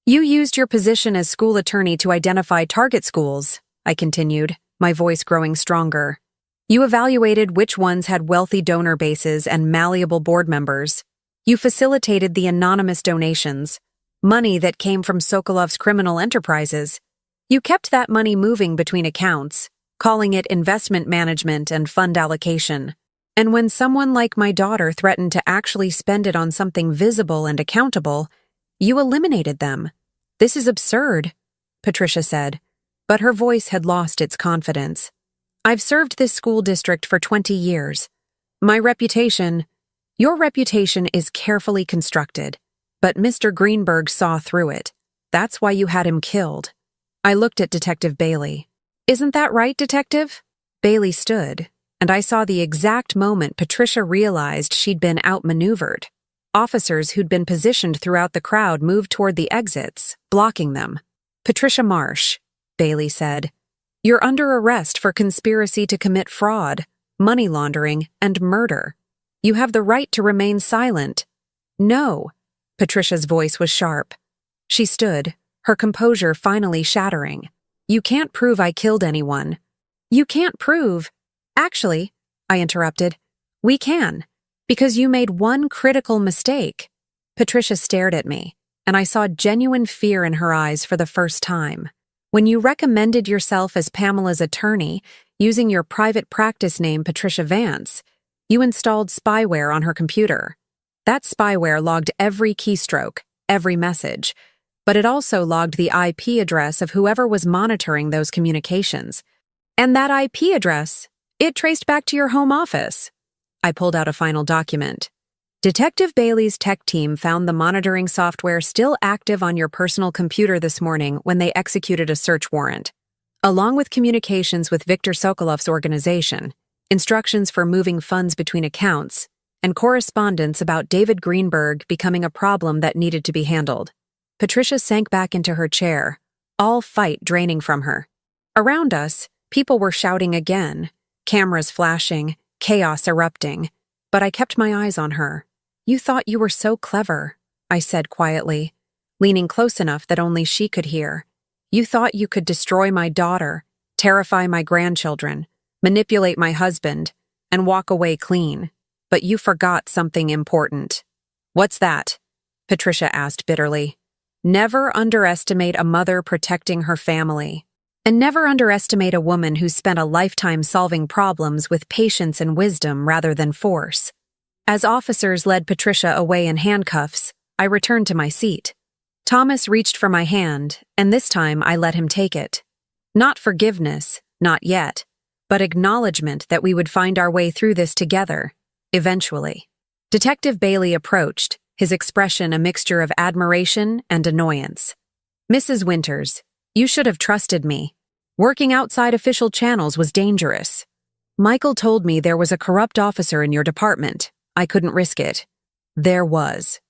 You used your position as school attorney to identify target schools, I continued, my voice growing stronger. You evaluated which ones had wealthy donor bases and malleable board members. You facilitated the anonymous donations, money that came from Sokolov's criminal enterprises. You kept that money moving between accounts, calling it investment management and fund allocation. And when someone like my daughter threatened to actually spend it on something visible and accountable, you eliminated them. This is absurd, Patricia said, but her voice had lost its confidence. I've served this school district for 20 years. Your reputation is carefully constructed, but Mr. Greenberg saw through it. That's why you had him killed. I looked at Detective Bailey. Isn't that right, Detective? Bailey stood, and I saw the exact moment Patricia realized she'd been outmaneuvered. Officers who'd been positioned throughout the crowd moved toward the exits, blocking them. Patricia Marsh, Bailey said, you're under arrest for conspiracy to commit fraud, money laundering, and murder. You have the right to remain silent. No. Patricia's voice was sharp. She stood, her composure finally shattering. You can't prove I killed anyone. You can't prove. Actually, I interrupted, we can, because you made one critical mistake. Patricia stared at me, and I saw genuine fear in her eyes for the first time. When you recommended yourself as Pamela's attorney, using your private practice name Patricia Vance, you installed spyware on her computer. That spyware logged every keystroke, every message, but it also logged the IP address of whoever was monitoring those communications. And that IP address, it traced back to your home office. I pulled out a final document. Detective Bailey's tech team found the monitoring software still active on your personal computer this morning when they executed a search warrant, along with communications with Viktor Sokolov's organization, instructions for moving funds between accounts, and correspondence about David Greenberg becoming a problem that needed to be handled. Patricia sank back into her chair, all fight draining from her. Around us, people were shouting again, cameras flashing, chaos erupting, but I kept my eyes on her. You thought you were so clever, I said quietly, leaning close enough that only she could hear. You thought you could destroy my daughter, terrify my grandchildren, manipulate my husband, and walk away clean. But you forgot something important. What's that? Patricia asked bitterly. Never underestimate a mother protecting her family. And never underestimate a woman who spent a lifetime solving problems with patience and wisdom rather than force. As officers led Patricia away in handcuffs, I returned to my seat. Thomas reached for my hand, and this time I let him take it. Not forgiveness, not yet, but acknowledgement that we would find our way through this together, eventually. Detective Bailey approached, his expression a mixture of admiration and annoyance. Mrs. Winters, you should have trusted me. Working outside official channels was dangerous. Michael told me there was a corrupt officer in your department. I couldn't risk it. There was.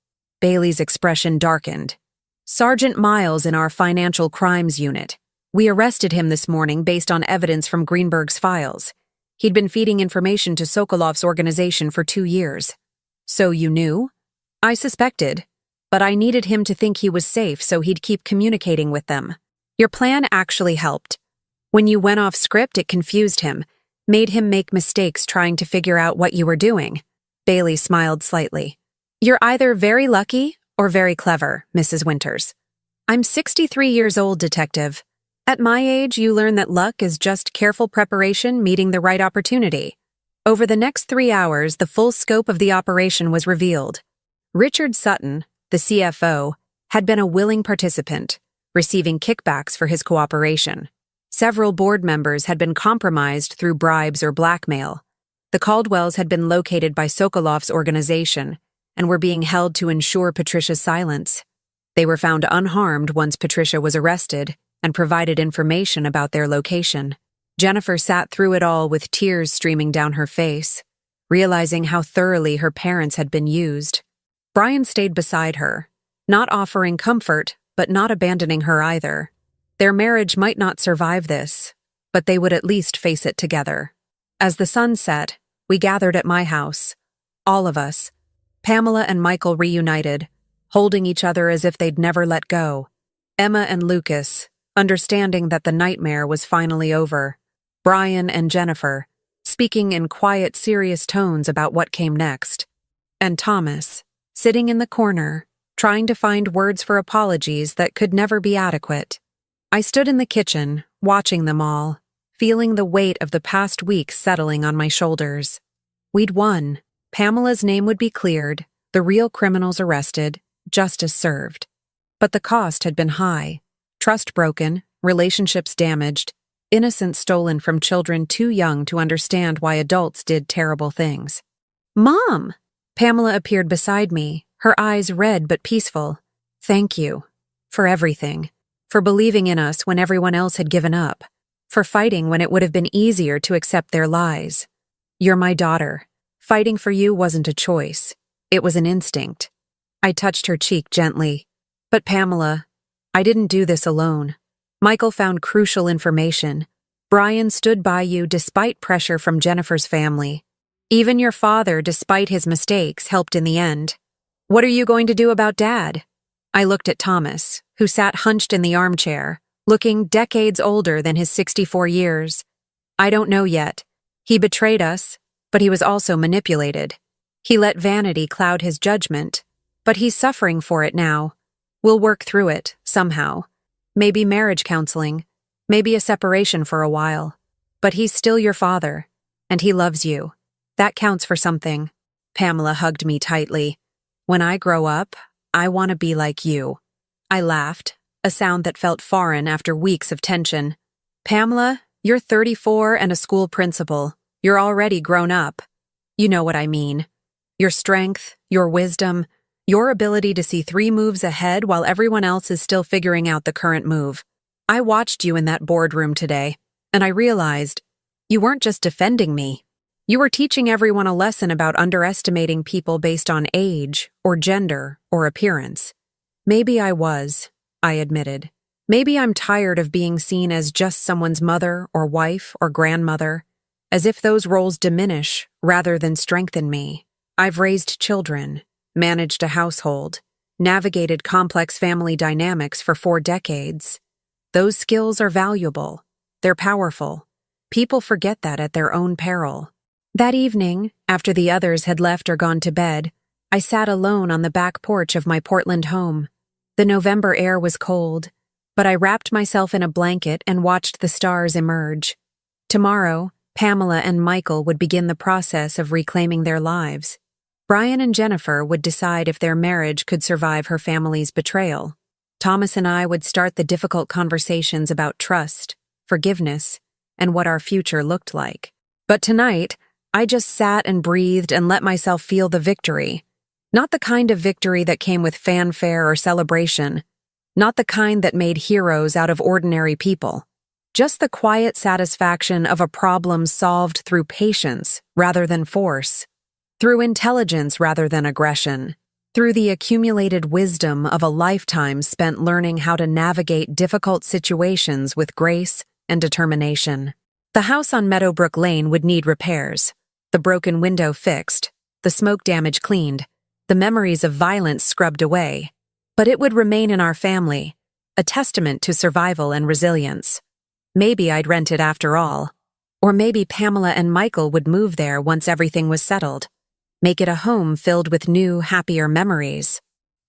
Bailey's expression darkened. Sergeant Miles in our financial crimes unit. We arrested him this morning based on evidence from Greenberg's files. He'd been feeding information to Sokolov's organization for 2 years. So you knew? I suspected, but I needed him to think he was safe so he'd keep communicating with them. Your plan actually helped. When you went off script, it confused him, made him make mistakes trying to figure out what you were doing. Bailey smiled slightly. You're either very lucky or very clever, Mrs. Winters. I'm 63 years old, Detective. At my age, you learn that luck is just careful preparation meeting the right opportunity. Over the next 3 hours, the full scope of the operation was revealed. Richard Sutton, the CFO, had been a willing participant, receiving kickbacks for his cooperation. Several board members had been compromised through bribes or blackmail. The Caldwells had been located by Sokolov's organization, and were being held to ensure Patricia's silence. They were found unharmed once Patricia was arrested and provided information about their location. Jennifer sat through it all with tears streaming down her face, realizing how thoroughly her parents had been used. Brian stayed beside her, not offering comfort, but not abandoning her either. Their marriage might not survive this, but they would at least face it together. As the sun set, we gathered at my house, all of us. Pamela and Michael reunited, holding each other as if they'd never let go. Emma and Lucas, understanding that the nightmare was finally over. Brian and Jennifer, speaking in quiet, serious tones about what came next. And Thomas, sitting in the corner, trying to find words for apologies that could never be adequate. I stood in the kitchen, watching them all, feeling the weight of the past week settling on my shoulders. We'd won. Pamela's name would be cleared, the real criminals arrested, justice served. But the cost had been high. Trust broken, relationships damaged, innocence stolen from children too young to understand why adults did terrible things. "Mom!" Pamela appeared beside me, her eyes red but peaceful. "Thank you. For everything. For believing in us when everyone else had given up. For fighting when it would have been easier to accept their lies. You're my daughter. Fighting for you wasn't a choice. It was an instinct." I touched her cheek gently. "But Pamela, I didn't do this alone. Michael found crucial information. Brian stood by you despite pressure from Jennifer's family. Even your father, despite his mistakes, helped in the end. What are you going to do about Dad?" I looked at Thomas, who sat hunched in the armchair, looking decades older than his 64 years. "I don't know yet. He betrayed us, but he was also manipulated. He let vanity cloud his judgment, but he's suffering for it now. We'll work through it, somehow. Maybe marriage counseling, maybe a separation for a while. But he's still your father, and he loves you. That counts for something." Pamela hugged me tightly. "When I grow up, I want to be like you." I laughed, a sound that felt foreign after weeks of tension. "Pamela, you're 34 and a school principal. You're already grown up. You know what I mean. Your strength, your wisdom, your ability to see 3 moves ahead while everyone else is still figuring out the current move. I watched you in that boardroom today, and I realized you weren't just defending me. You were teaching everyone a lesson about underestimating people based on age, or gender, or appearance. Maybe I was, I admitted. Maybe I'm tired of being seen as just someone's mother, or wife, or grandmother, as if those roles diminish rather than strengthen me. I've raised children, managed a household, navigated complex family dynamics for 4 decades. Those skills are valuable. They're powerful. People forget that at their own peril. That evening, after the others had left or gone to bed, I sat alone on the back porch of my Portland home. The November air was cold, but I wrapped myself in a blanket and watched the stars emerge. Tomorrow, Pamela and Michael would begin the process of reclaiming their lives. Brian and Jennifer would decide if their marriage could survive her family's betrayal. Thomas and I would start the difficult conversations about trust, forgiveness, and what our future looked like. But tonight, I just sat and breathed and let myself feel the victory. Not the kind of victory that came with fanfare or celebration. Not the kind that made heroes out of ordinary people. Just the quiet satisfaction of a problem solved through patience rather than force. Through intelligence rather than aggression. Through the accumulated wisdom of a lifetime spent learning how to navigate difficult situations with grace and determination. The house on Meadowbrook Lane would need repairs. The broken window fixed, the smoke damage cleaned, the memories of violence scrubbed away. But it would remain in our family, a testament to survival and resilience. Maybe I'd rent it after all. Or maybe Pamela and Michael would move there once everything was settled. Make it a home filled with new, happier memories.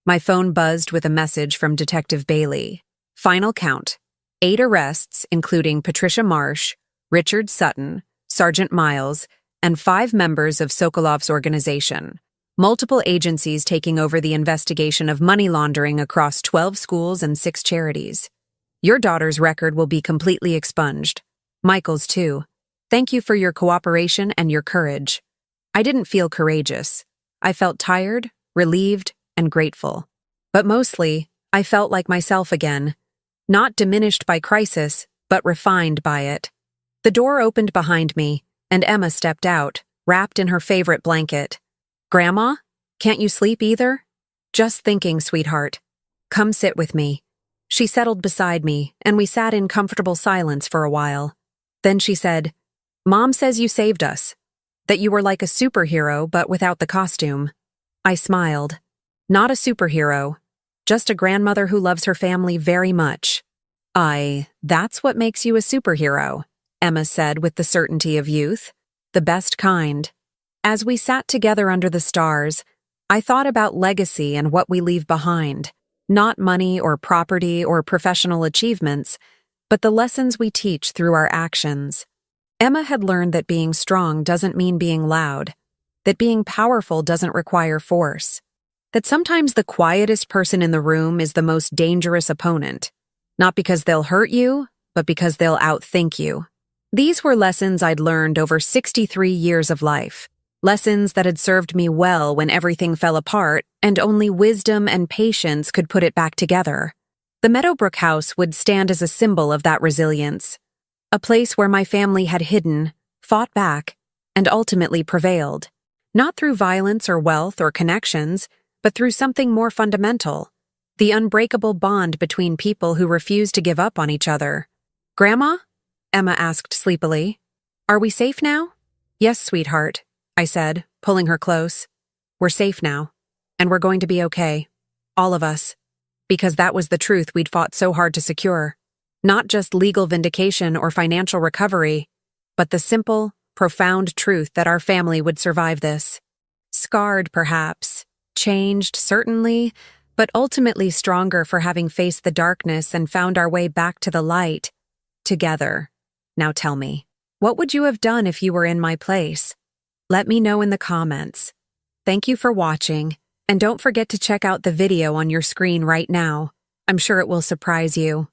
My phone buzzed with a message from Detective Bailey. Final count. 8 arrests, including Patricia Marsh, Richard Sutton, Sergeant Miles, and 5 members of Sokolov's organization. Multiple agencies taking over the investigation of money laundering across 12 schools and 6 charities. Your daughter's record will be completely expunged. Michael's too. Thank you for your cooperation and your courage. I didn't feel courageous. I felt tired, relieved, and grateful. But mostly, I felt like myself again, not diminished by crisis, but refined by it. The door opened behind me, and Emma stepped out, wrapped in her favorite blanket. "Grandma? Can't you sleep either?" "Just thinking, sweetheart. Come sit with me." She settled beside me, and we sat in comfortable silence for a while. Then she said, "Mom says you saved us, that you were like a superhero but without the costume." I smiled. "Not a superhero, just a grandmother who loves her family very much." That's what makes you a superhero," Emma said with the certainty of youth. "The best kind." As we sat together under the stars, I thought about legacy and what we leave behind. Not money or property or professional achievements, but the lessons we teach through our actions. Emma had learned that being strong doesn't mean being loud, that being powerful doesn't require force, that sometimes the quietest person in the room is the most dangerous opponent, not because they'll hurt you, but because they'll outthink you. These were lessons I'd learned over 63 years of life, lessons that had served me well when everything fell apart and only wisdom and patience could put it back together. The Meadowbrook house would stand as a symbol of that resilience, a place where my family had hidden, fought back, and ultimately prevailed. Not through violence or wealth or connections, but through something more fundamental, the unbreakable bond between people who refuse to give up on each other. "Grandma?" Emma asked sleepily. "Are we safe now?" "Yes, sweetheart," I said, pulling her close. "We're safe now, and we're going to be okay. All of us. Because that was the truth we'd fought so hard to secure. Not just legal vindication or financial recovery, but the simple, profound truth that our family would survive this. Scarred, perhaps. Changed, certainly, but ultimately stronger for having faced the darkness and found our way back to the light. Together. Now tell me, what would you have done if you were in my place? Let me know in the comments. Thank you for watching, and don't forget to check out the video on your screen right now. I'm sure it will surprise you.